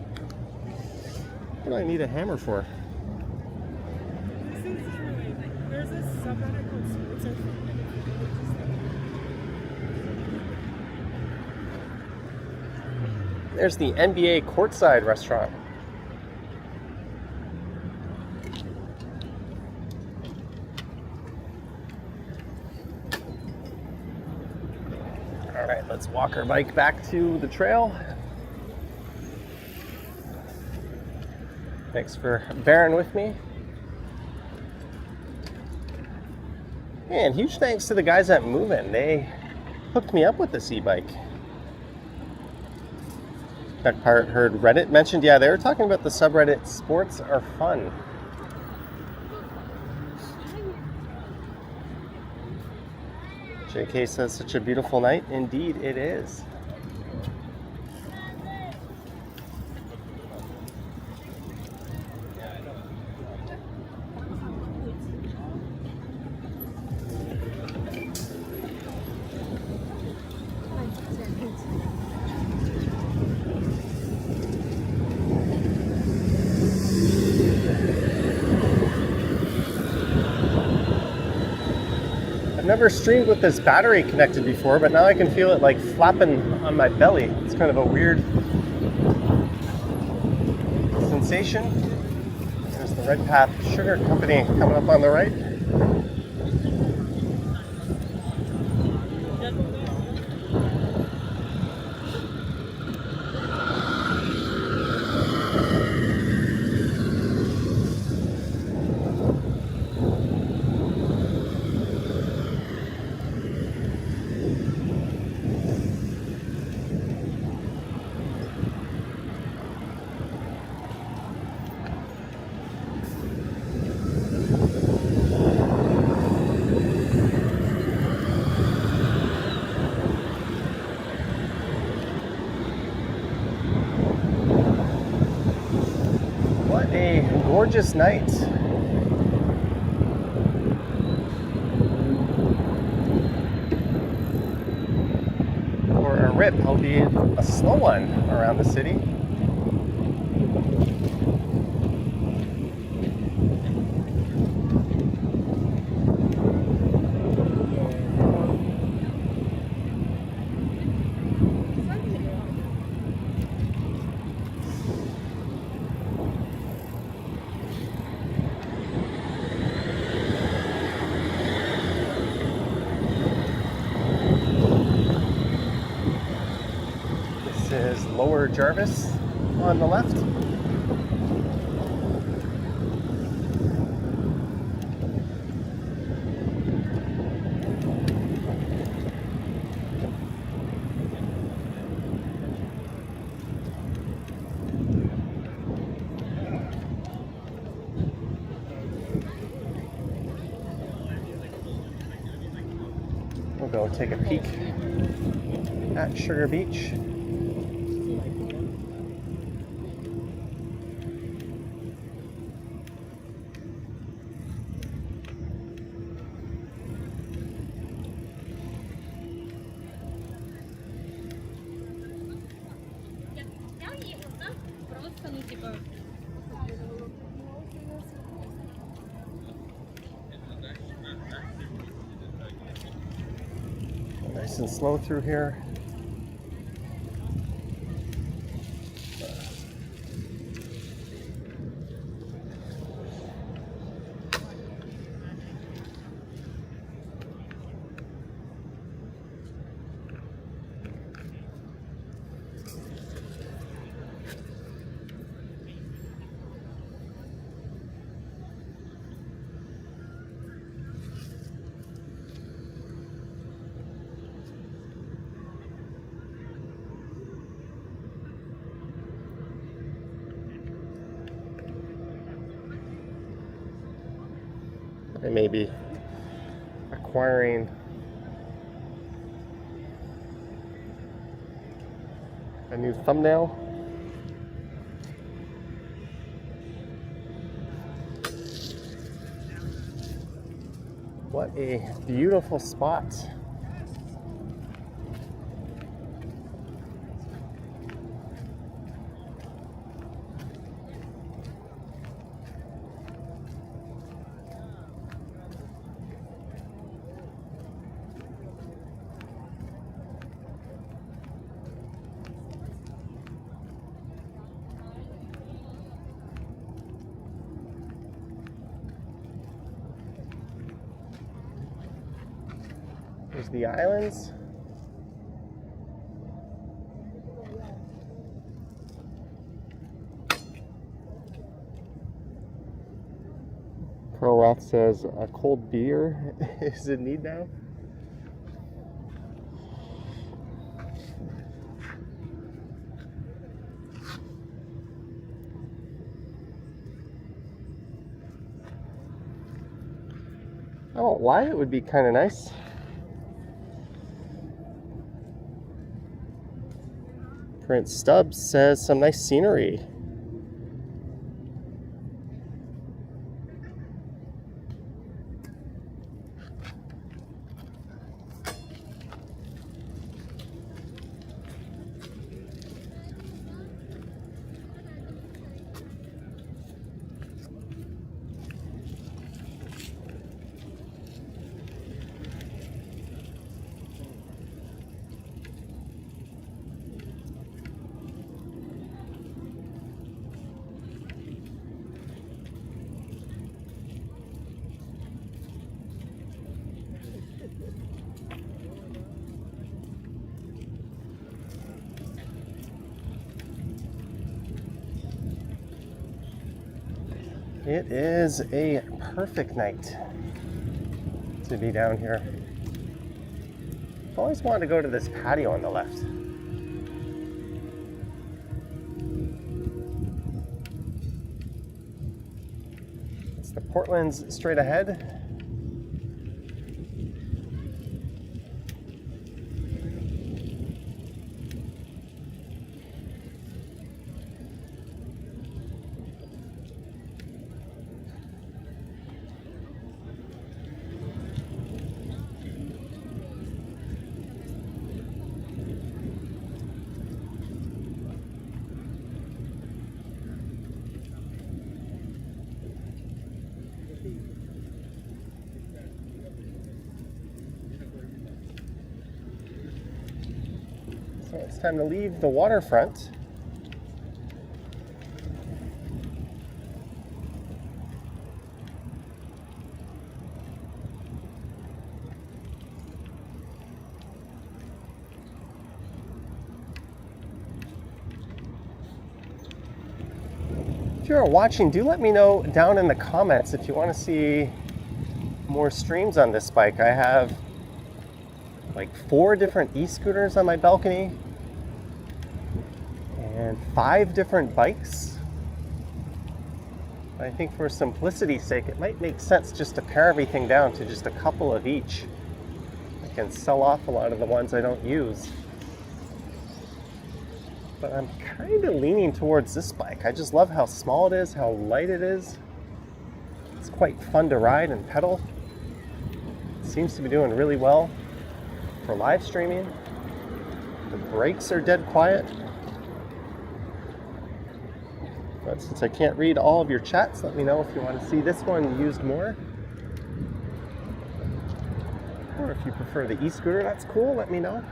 What do I need a hammer for? There's a subreddit called Sports. There's the NBA courtside restaurant. All right, let's walk our bike back to the trail. Thanks for bearing with me. And huge thanks to the guys at Movin'. They hooked me up with this e-bike. That part heard Reddit mentioned. Yeah, they were talking about the subreddit Sports Are Fun. JK says such a beautiful night. Indeed it is. I've never streamed with this battery connected before, but now I can feel it like flapping on my belly. It's kind of a weird sensation. There's the Red Path Sugar Company coming up on the right. What a gorgeous night. For a rip, albeit a slow one around the city. This is Lower Jarvis on the left. We'll go take a peek at Sugar Beach. Nice and slow through here. I may be acquiring a new thumbnail. What a beautiful spot. There's the islands. Pro Roth says a cold beer is in need now. I won't lie, it would be kind of nice. Prince Stubbs says some nice scenery. It is a perfect night to be down here. I've always wanted to go to this patio on the left. It's the Portland's straight ahead. So it's time to leave the waterfront. If you're watching, do let me know down in the comments if you want to see more streams on this bike. I have like 4 different e-scooters on my balcony and 5 different bikes. I think for simplicity's sake, it might make sense just to pare everything down to just a couple of each. I can sell off a lot of the ones I don't use. But I'm kind of leaning towards this bike. I just love how small it is, how light it is. It's quite fun to ride and pedal. It seems to be doing really well for live streaming. The brakes are dead quiet. But since I can't read all of your chats, let me know if you want to see this one used more. Or if you prefer the e-scooter, that's cool, let me know.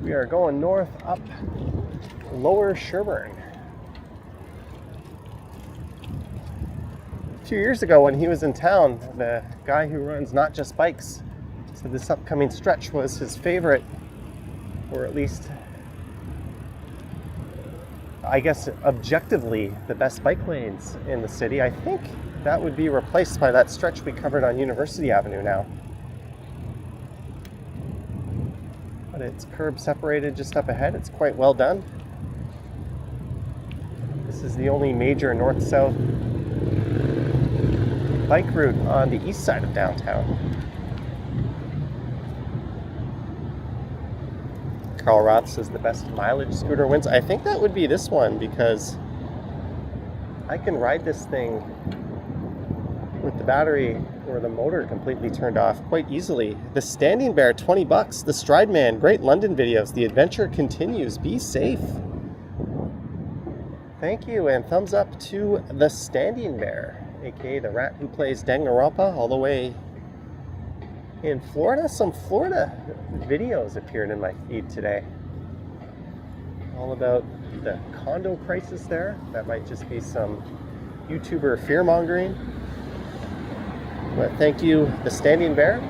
We are going north up Lower Sherbourne. A few years ago when he was in town, the guy who runs Not Just Bikes said this upcoming stretch was his favorite, or at least, I guess, objectively the best bike lanes in the city. I think that would be replaced by that stretch we covered on University Avenue now. But it's curb separated just up ahead. It's quite well done. This is the only major north-south bike route on the east side of downtown. Carl Roth says the best mileage scooter wins. I think that would be this one because I can ride this thing with the battery or the motor completely turned off quite easily. The Standing Bear, $20. The Stride Man, great London videos. The adventure continues. Be safe. Thank you, and thumbs up to the Standing Bear, aka the rat who plays Danganronpa all the way in Florida. Some Florida videos appeared in my feed today. All about the condo crisis there. That might just be some YouTuber fear-mongering. But thank you, the Standing Bear.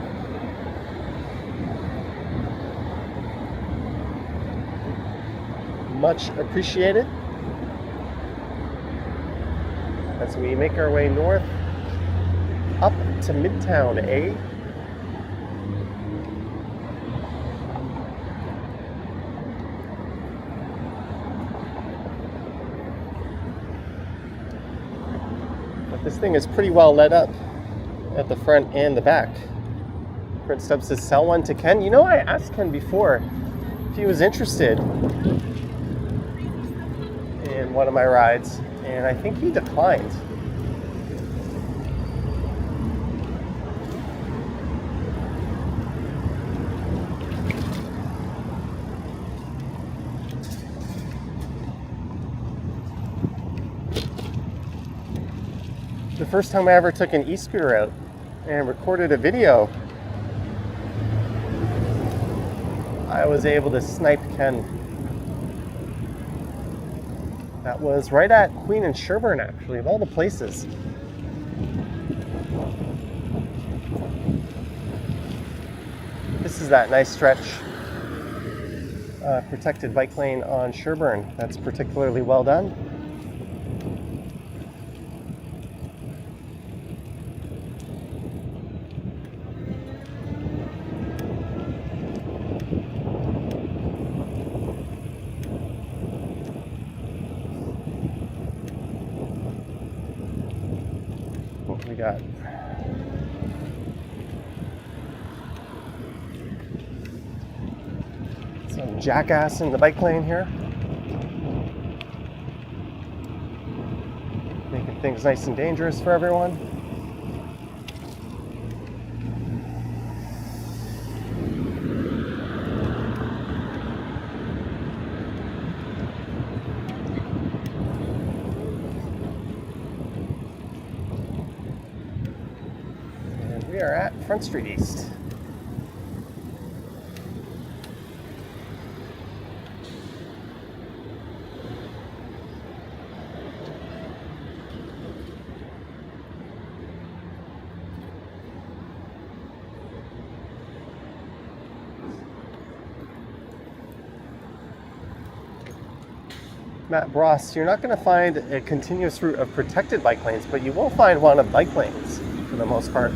Much appreciated. As we make our way north up to Midtown, eh? But this thing is pretty well lit up at the front and the back. Prince Stubbs says, sell one to Ken. You know, I asked Ken before if he was interested in one of my rides, and I think he declined. The first time I ever took an e-scooter out and recorded a video, I was able to snipe Ken. That was right at Queen and Sherbourne, actually, of all the places. This is that nice stretch, protected bike lane on Sherbourne. That's particularly well done. What we got? Some jackass in the bike lane here. Making things nice and dangerous for everyone. And we are at Front Street East. Matt Bross, you're not going to find a continuous route of protected bike lanes, but you will find one of bike lanes for the most part.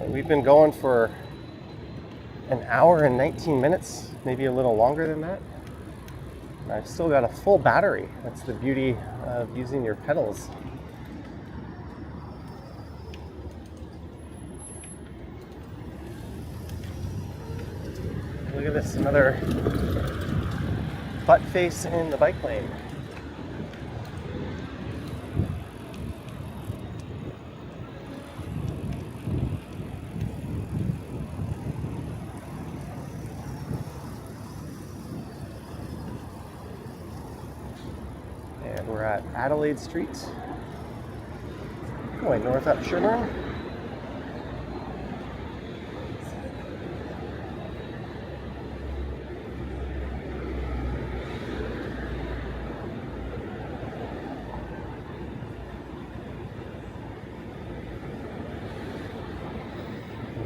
We've been going for an hour and 19 minutes, maybe a little longer than that. I've still got a full battery. That's the beauty of using your pedals. Look at this, another butt face in the bike lane. We're at Adelaide Street, going north up Sherbourne.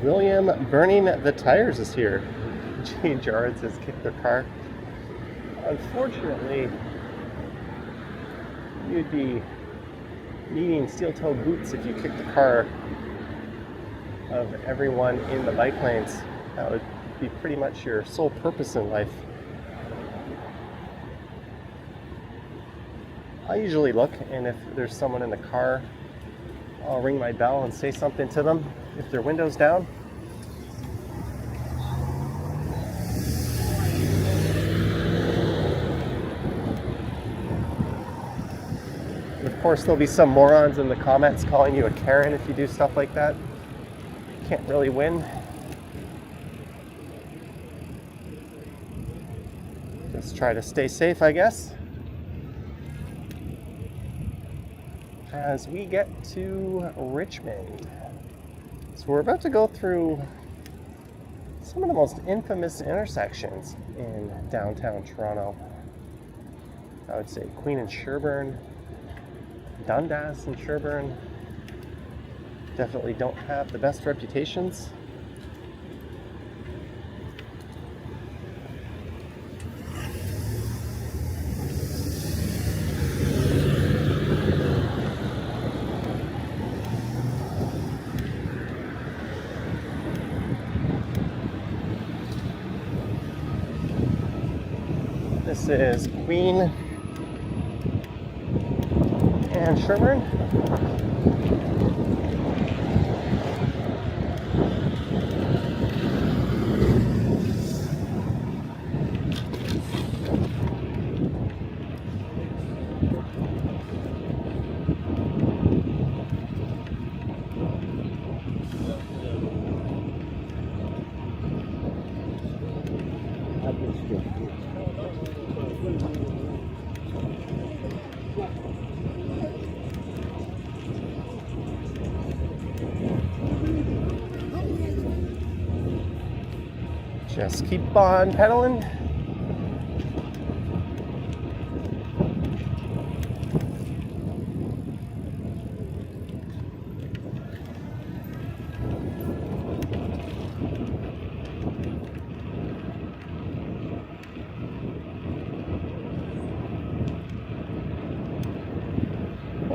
William Burning the Tires is here. Gene Jards has kicked their car. Unfortunately, you'd be needing steel-toe boots if you kicked the car of everyone in the bike lanes. That would be pretty much your sole purpose in life. I usually look, and if there's someone in the car, I'll ring my bell and say something to them if their window's down. Of course, there'll be some morons in the comments calling you a Karen if you do stuff like that. Can't really win. Just try to stay safe, I guess. As we get to Richmond. So we're about to go through some of the most infamous intersections in downtown Toronto. I would say Queen and Sherbourne, Dundas and Sherbourne definitely don't have the best reputations. This is Queen and Sherbourne. Just keep on pedaling.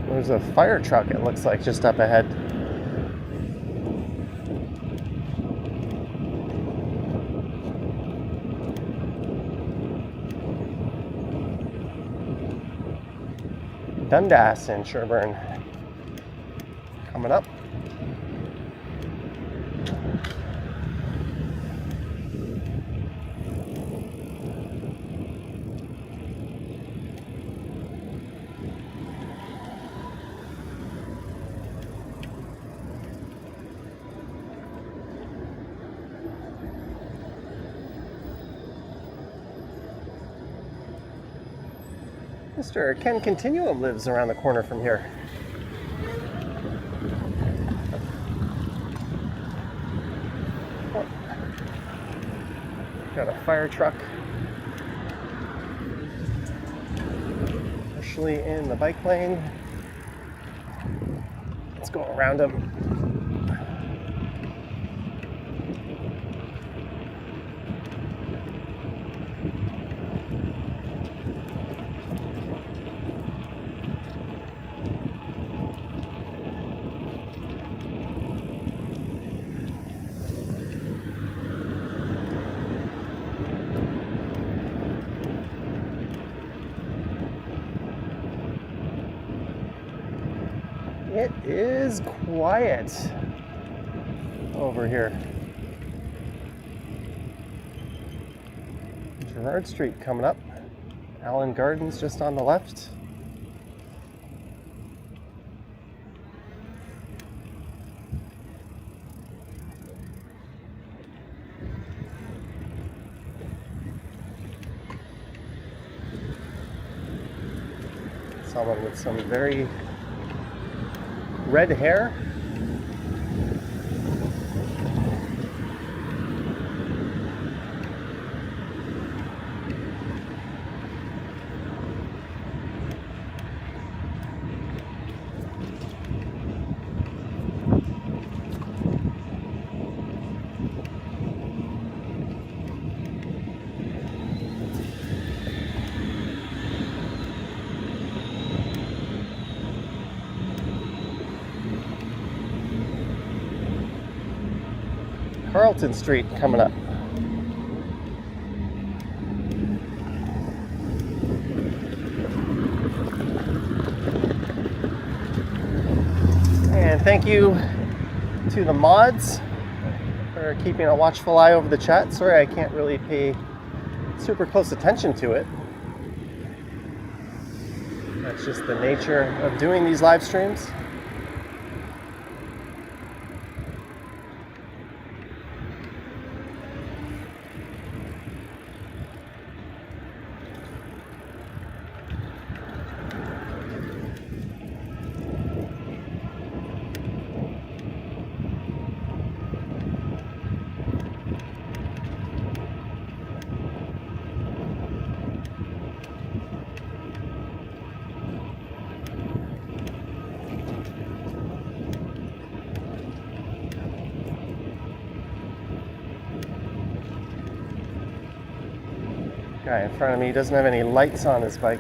There's a fire truck, it looks like, just up ahead. Dundas in Sherbourne coming up. Mr. Ken Continuum lives around the corner from here. Oh. Got a fire truck. Partially in the bike lane. Let's go around him. It is quiet over here. Bloor Street coming up. Allen Gardens just on the left. Someone with some very red hair. Carlton Street coming up. And thank you to the mods for keeping a watchful eye over the chat. Sorry I can't really pay super close attention to it. That's just the nature of doing these live streams. Guy in front of me doesn't have any lights on his bike.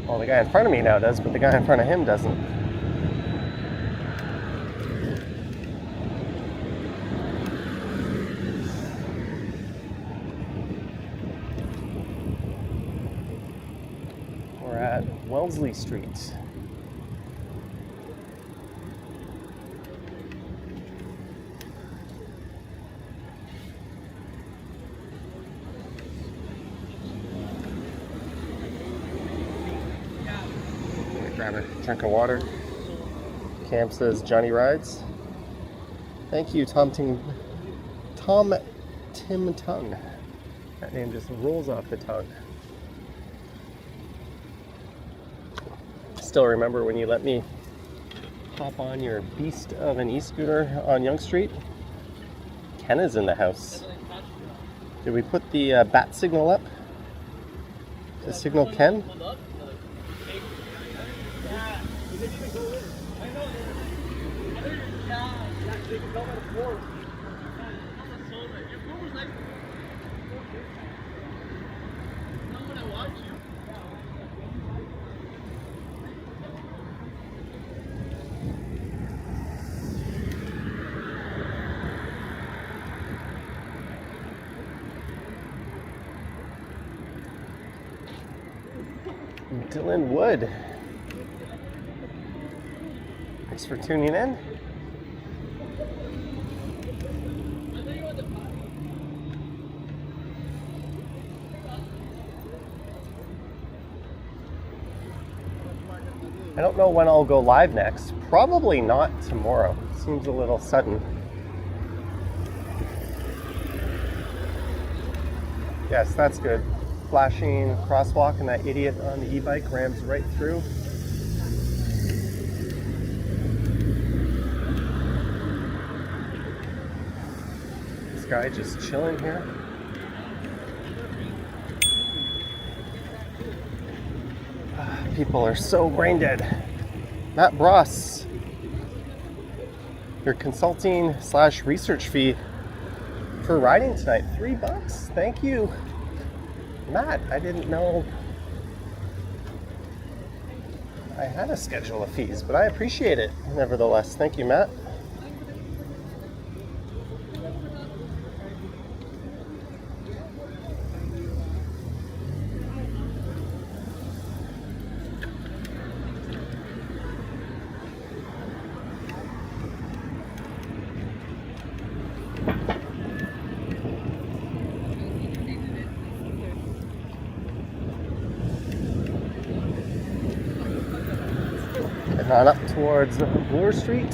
Well, the guy in front of me now does, but the guy in front of him doesn't. We're at Wellesley Street. Grab a drink of water. Cam says Johnny rides. Thank you, Tom Tim Tongue. That name just rolls off the tongue. still remember when you let me hop on your beast of an e-scooter on Yonge Street. Ken is in the house. Did we put the bat signal up to signal Ken? Dylan Wood. Thanks for tuning in. I don't know when I'll go live next. Probably not tomorrow. Seems a little sudden. Yes, that's good. Flashing crosswalk and that idiot on the e-bike rams right through. This guy just chilling here. People are so brain dead. Matt Bross, your consulting / research fee for riding tonight, $3. Thank you. Matt, I didn't know I had a schedule of fees, but I appreciate it nevertheless. Thank you, Matt. On up towards Bloor Street.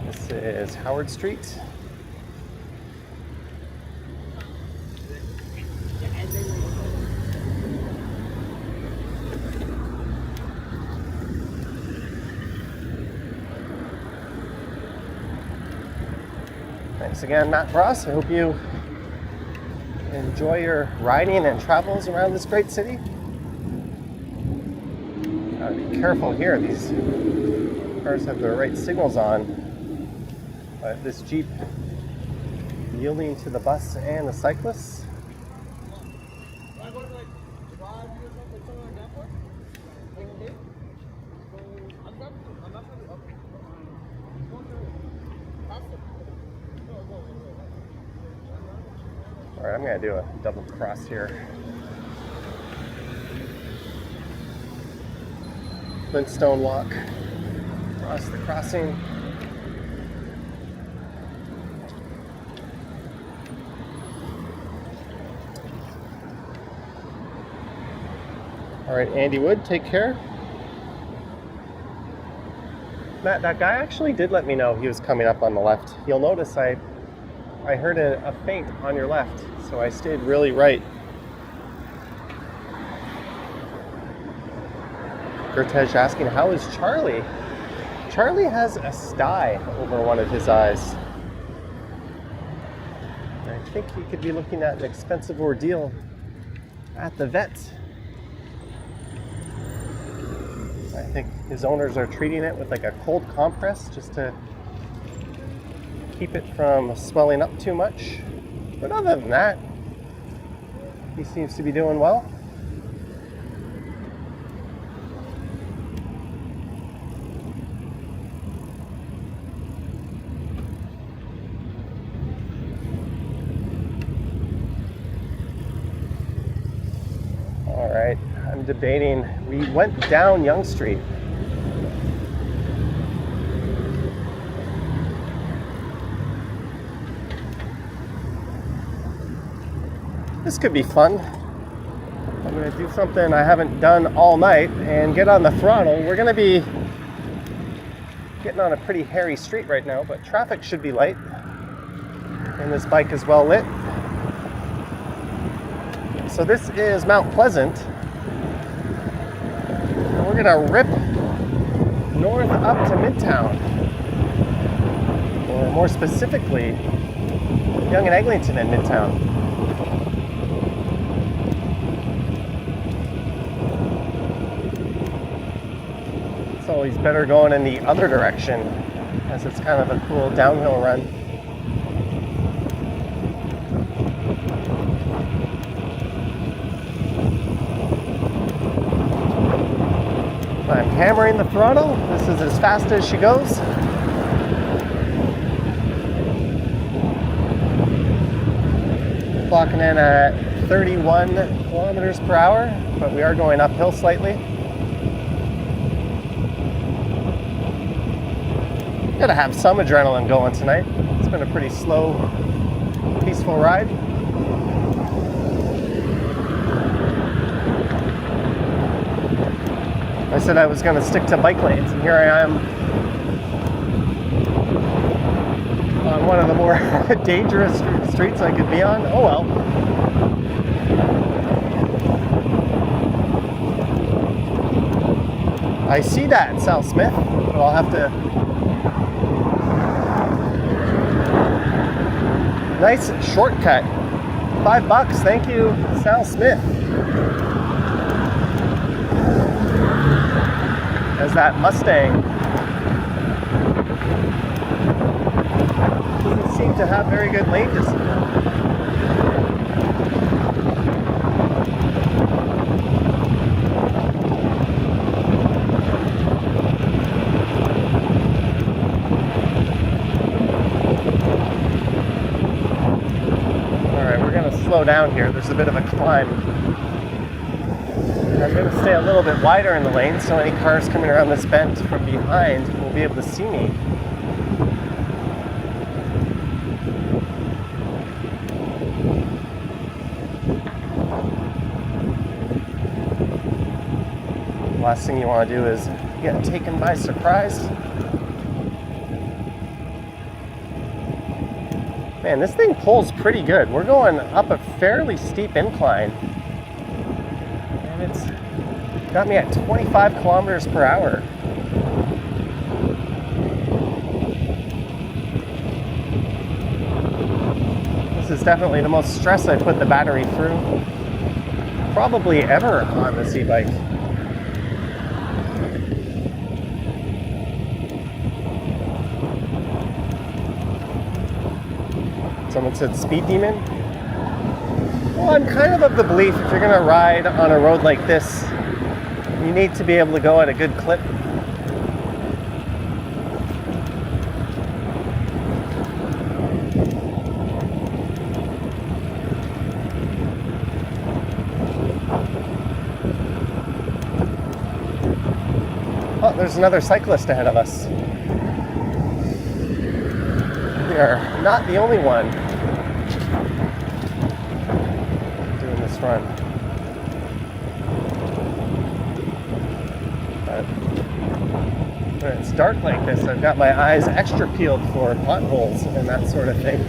This is Howard Street. Thanks again, Matt Ross. I hope you enjoy your riding and travels around this great city. Gotta be careful here. These cars have the right signals on. But this Jeep yielding to the bus and the cyclists. Alright, I'm going to do a double cross here. Flintstone walk across the crossing. Alright, Andy Wood, take care. Matt, that guy actually did let me know he was coming up on the left. You'll notice I heard a feint on your left, so I stayed really right. Gertej asking, how is Charlie? Charlie has a sty over one of his eyes. I think he could be looking at an expensive ordeal at the vet. I think his owners are treating it with like a cold compress just to keep it from swelling up too much. But other than that, he seems to be doing well. All right, I'm debating. We went down Yonge Street. This could be fun. I'm going to do something I haven't done all night and get on the throttle. We're going to be getting on a pretty hairy street right now, but traffic should be light. And this bike is well lit. So this is Mount Pleasant. And we're going to rip north up to Midtown. Or more specifically, Yonge and Eglinton and Midtown. It's always better going in the other direction, as it's kind of a cool downhill run. I'm hammering the throttle. This is as fast as she goes. Clocking in at 31 kilometers per hour, but we are going uphill slightly. Gotta have some adrenaline going tonight. It's been a pretty slow, peaceful ride. I said I was gonna stick to bike lanes, and here I am on one of the more dangerous streets I could be on. Oh well. I see that, Sal Smith, but I'll have to... Nice shortcut. $5, thank you, Sal Smith. As that Mustang doesn't seem to have very good lane discipline. Alright, we're going to slow down here. There's a bit of a climb. I'm going to stay a little bit wider in the lane so any cars coming around this bend from behind will be able to see me. Last thing you want to do is get taken by surprise. Man, this thing pulls pretty good. We're going up a fairly steep incline. And it's got me at 25 kilometers per hour. This is definitely the most stress I put the battery through probably ever on this e-bike. Someone said speed demon. Well, I'm kind of the belief if you're going to ride on a road like this, you need to be able to go at a good clip. Oh, there's another cyclist ahead of us. We are not the only one doing this run. But when it's dark like this, I've got my eyes extra peeled for potholes and that sort of thing.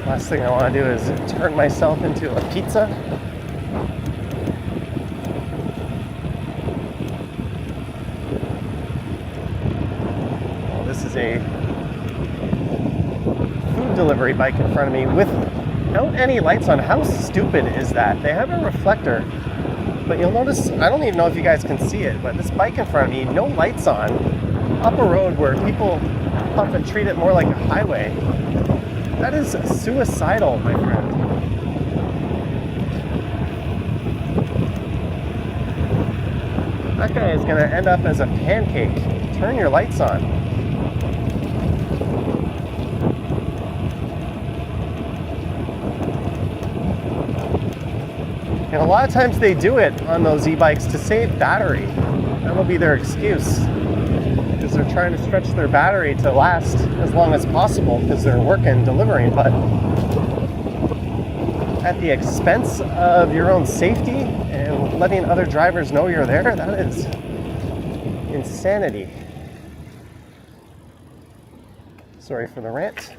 Last thing I want to do is turn myself into a pizza. This is a food delivery bike in front of me without any lights on. How stupid is that? They have a reflector, but you'll notice, I don't even know if you guys can see it, but this bike in front of me, no lights on, up a road where people often treat it more like a highway. That is suicidal, my friend. That guy is going to end up as a pancake. Turn your lights on. And a lot of times they do it on those e-bikes to save battery. That'll be their excuse. Because they're trying to stretch their battery to last as long as possible because they're working, delivering, but at the expense of your own safety and letting other drivers know you're there, that is insanity. Sorry for the rant.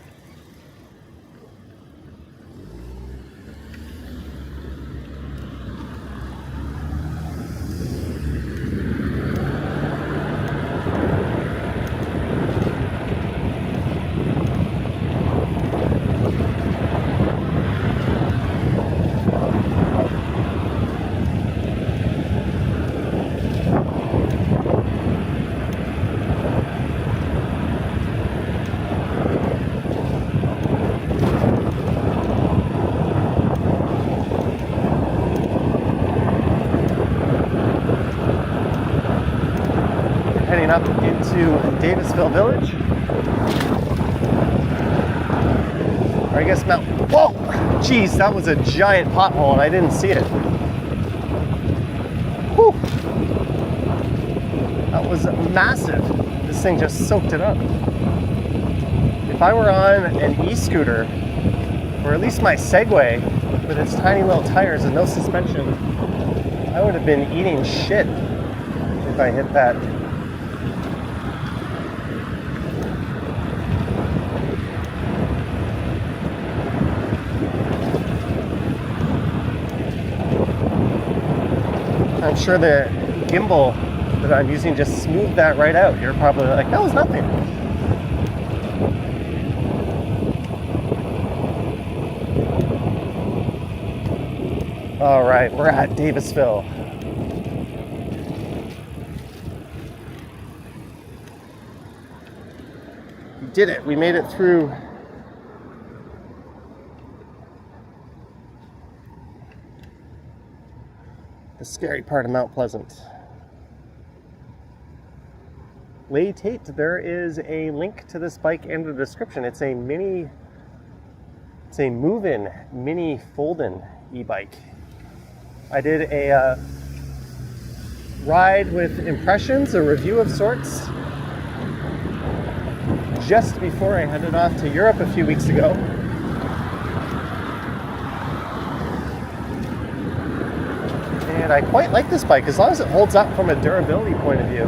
Heading up into Davisville Village. Or I guess Mount. Whoa! Jeez, that was a giant pothole and I didn't see it. Whew! That was massive. This thing just soaked it up. If I were on an e-scooter, or at least my Segway, with its tiny little tires and no suspension, I would have been eating shit if I hit that. I'm sure the gimbal that I'm using just smoothed that right out. You're probably like, that was nothing. All right, we're at Davisville. We did it. We made it through. The scary part of Mount Pleasant. Lay Tate, there is a link to this bike in the description. It's a move-in, mini fold-in e-bike. I did a ride with impressions, a review of sorts, just before I headed off to Europe a few weeks ago. And I quite like this bike, as long as it holds up from a durability point of view.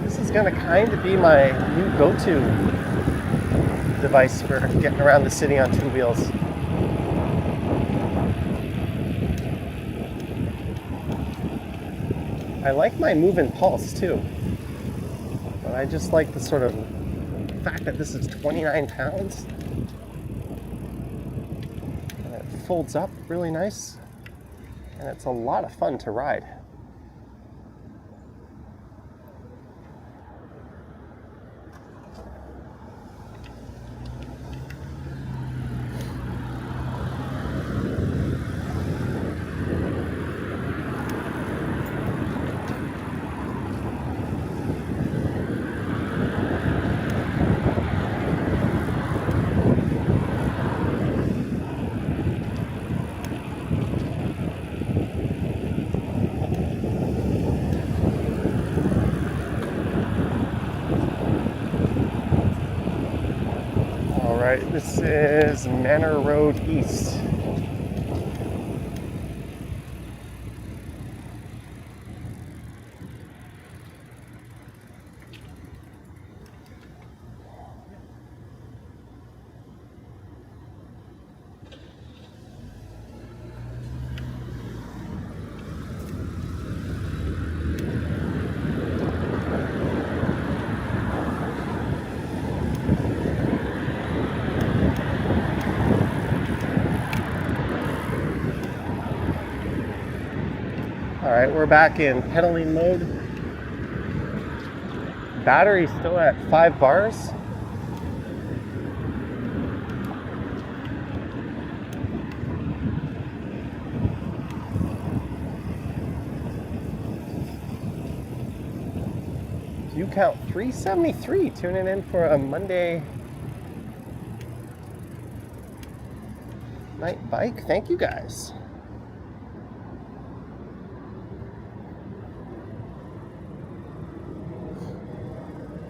This is going to kind of be my new go-to device for getting around the city on two wheels. I like my move-in pulse too, but I just like the sort of fact that this is 29 pounds and it folds up really nice. And it's a lot of fun to ride. This is Manor Road East. All right, we're back in pedaling mode. Battery's still at 5 bars. You count 373 tuning in for a Monday night bike. Thank you guys.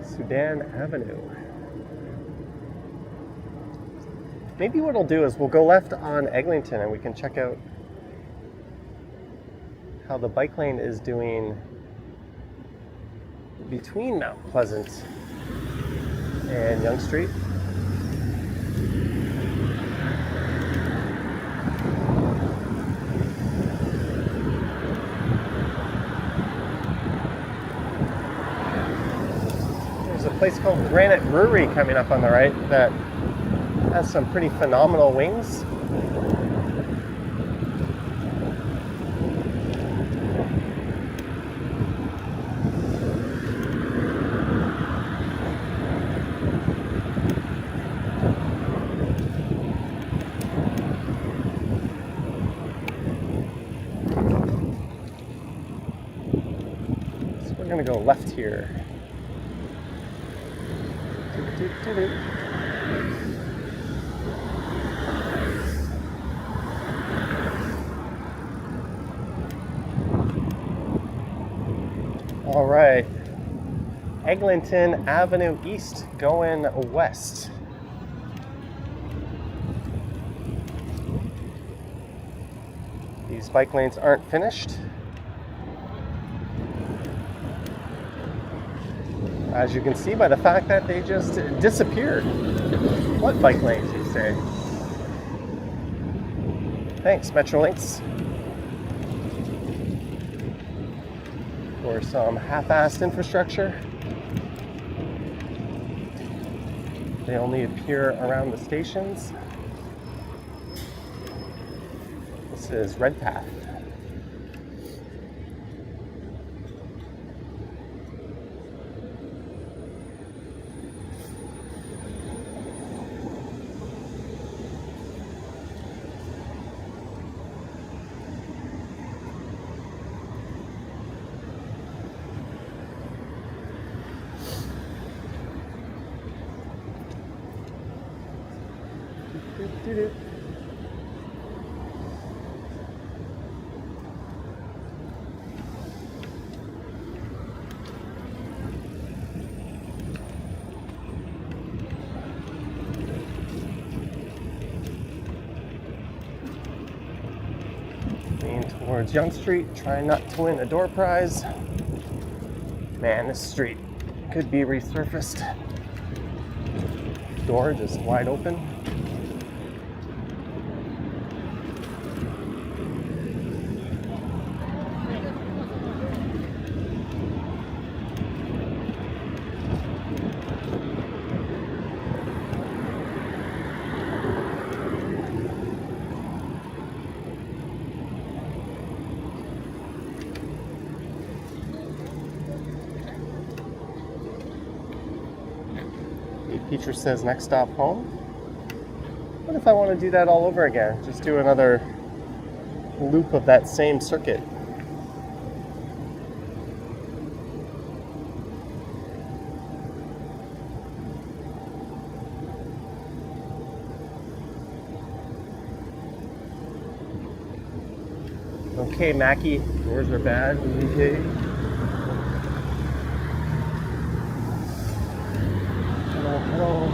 Sudan Avenue. Maybe what I'll do is we'll go left on Eglinton and we can check out how the bike lane is doing between Mount Pleasant and Yonge Street. There's a place called Granite Brewery coming up on the right that has some pretty phenomenal wings. So we're going to go left here. All right, Eglinton Avenue East going west. These bike lanes aren't finished. As you can see by the fact that they just disappeared. What bike lanes, you say? Thanks, Metrolinx, for some half-assed infrastructure. They only appear around the stations. This is Redpath. Towards Yonge Street, trying not to win a door prize. Man, this street could be resurfaced. Door just wide open. Teacher says next stop home. What if I want to do that all over again? Just do another loop of that same circuit. Okay, Mackie, doors are bad. Okay. Hello.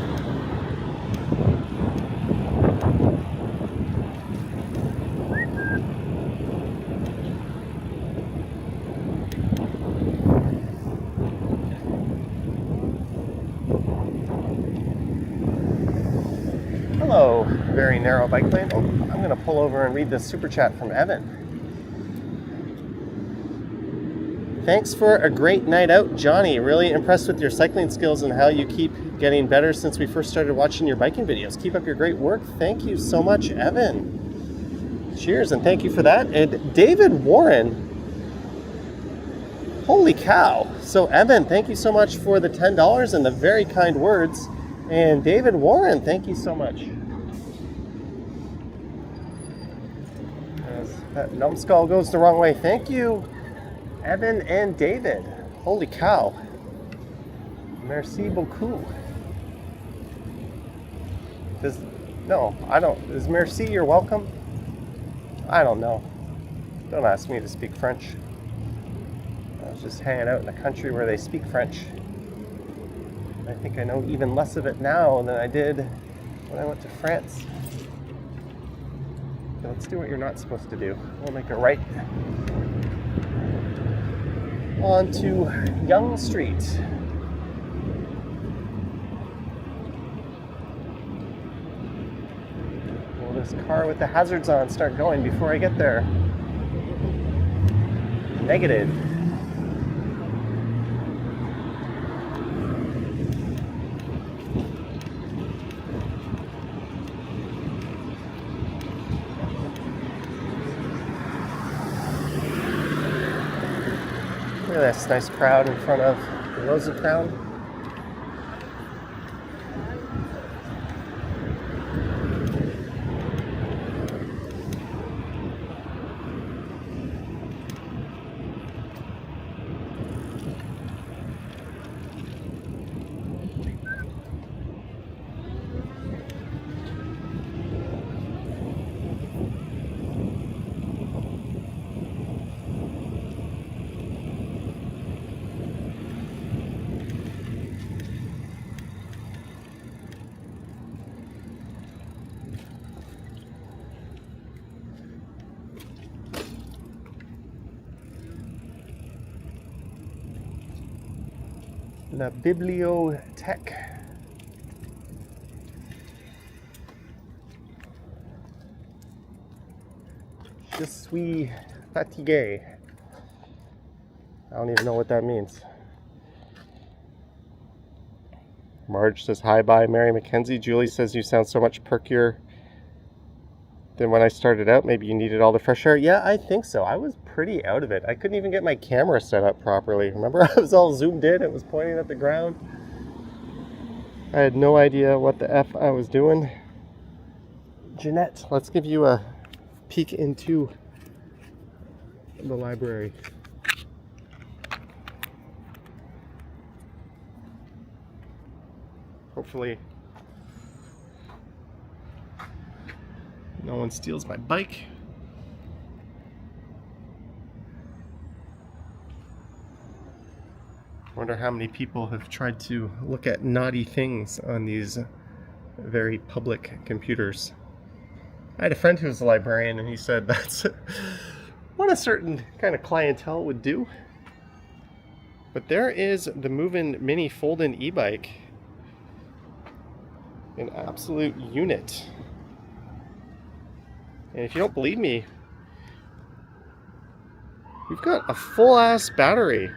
Hello, very narrow bike lane. Oh, I'm going to pull over and read this super chat from Evan. Thanks for a great night out, Johnny. Really impressed with your cycling skills and how you keep getting better since we first started watching your biking videos. Keep up your great work. Thank you so much, Evan. Cheers, and thank you for that. And David Warren. Holy cow. So, Evan, thank you so much for the $10 and the very kind words. And David Warren, thank you so much. As that numbskull goes the wrong way. Thank you, Evan and David. Holy cow. Merci beaucoup. Is merci you're welcome? I don't know. Don't ask me to speak French. I was just hanging out in a country where they speak French. I think I know even less of it now than I did when I went to France. Okay, let's do what you're not supposed to do. We'll make a right onto Yonge Street. Will this car with the hazards on start going before I get there? Negative. Look at this nice crowd in front of the Rosentown. La bibliothèque. Je suis fatigué. I don't even know what that means. Marge says hi, bye. Mary Mackenzie. Julie says you sound so much perkier than when I started out. Maybe you needed all the fresh air. Yeah, I think so. I was pretty out of it. I couldn't even get my camera set up properly. Remember, I was all zoomed in. It was pointing at the ground. I had no idea what the F I was doing. Jeanette, let's give you a peek into the library. Hopefully no one steals my bike. Wonder how many people have tried to look at naughty things on these very public computers. I had a friend who was a librarian and he said that's what a certain kind of clientele would do. But there is the Movin' Mini Fold-In e-bike. An absolute unit. And if you don't believe me, we've got a full-ass battery.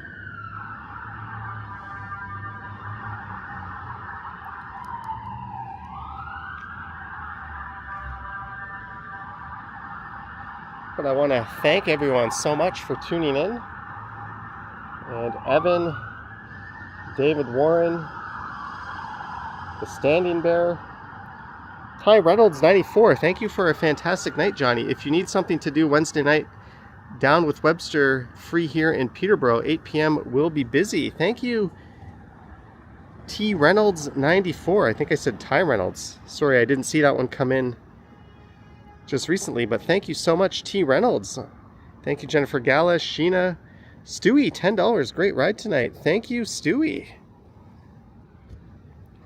But I want to thank everyone so much for tuning in. And Evan, David Warren, the Standing Bear, Ty Reynolds 94. Thank you for a fantastic night, Johnny. If you need something to do Wednesday night, Down with Webster, free here in Peterborough, 8 p.m. will be busy. Thank you, T Reynolds 94. I think I said Ty Reynolds. Sorry, I didn't see that one come in just recently, but thank you so much, T Reynolds. Thank you, Jennifer Gala, Sheena, Stewie, $10. Great ride tonight. Thank you, Stewie.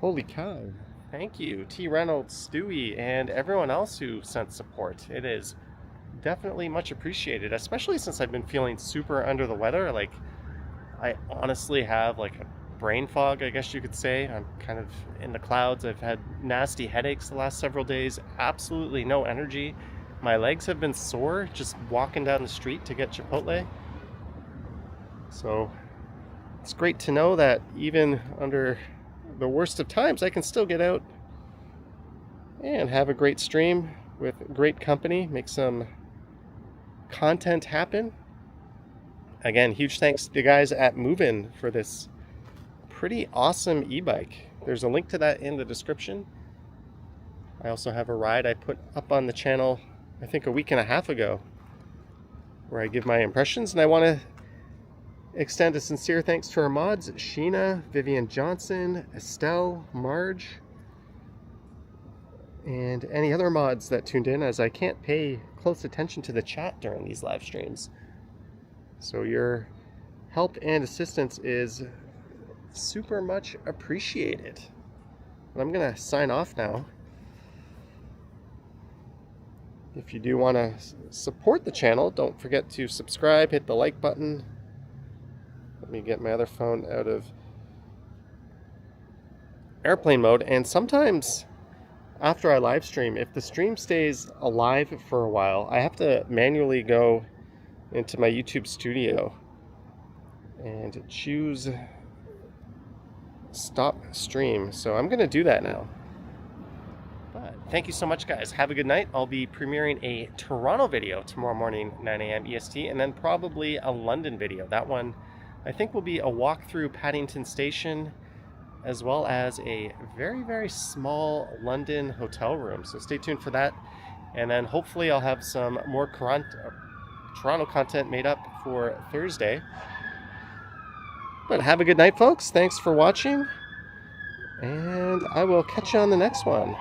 Holy cow. Thank you, T Reynolds, Stewie, and everyone else who sent support. It is definitely much appreciated, especially since I've been feeling super under the weather. Like, I honestly have like a brain fog, I guess you could say. I'm kind of in the clouds. I've had nasty headaches the last several days, absolutely no energy. My legs have been sore just walking down the street to get Chipotle. So it's great to know that even under the worst of times, I can still get out and have a great stream with great company, make some content happen. Again, huge thanks to the guys at Movin' for this pretty awesome e-bike. There's a link to that in the description. I also have a ride I put up on the channel, I think a week and a half ago, where I give my impressions, and I want to extend a sincere thanks to our mods, Sheena, Vivian Johnson, Estelle, Marge, and any other mods that tuned in, as I can't pay close attention to the chat during these live streams. So your help and assistance is super much appreciated. But I'm gonna sign off now. If you do want to support the channel, don't forget to subscribe, hit the like button. Let me get my other phone out of airplane mode. And sometimes after I live stream, if the stream stays alive for a while, I have to manually go into my YouTube studio and choose stop stream. So I'm going to do that now. But thank you so much, guys. Have a good night. I'll be premiering a Toronto video tomorrow morning, 9 a.m. EST, and then probably a London video. That one, I think, will be a walk through Paddington Station, as well as a very, very small London hotel room. So stay tuned for that. And then hopefully I'll have some more Toronto content made up for Thursday. But have a good night, folks. Thanks for watching. And I will catch you on the next one.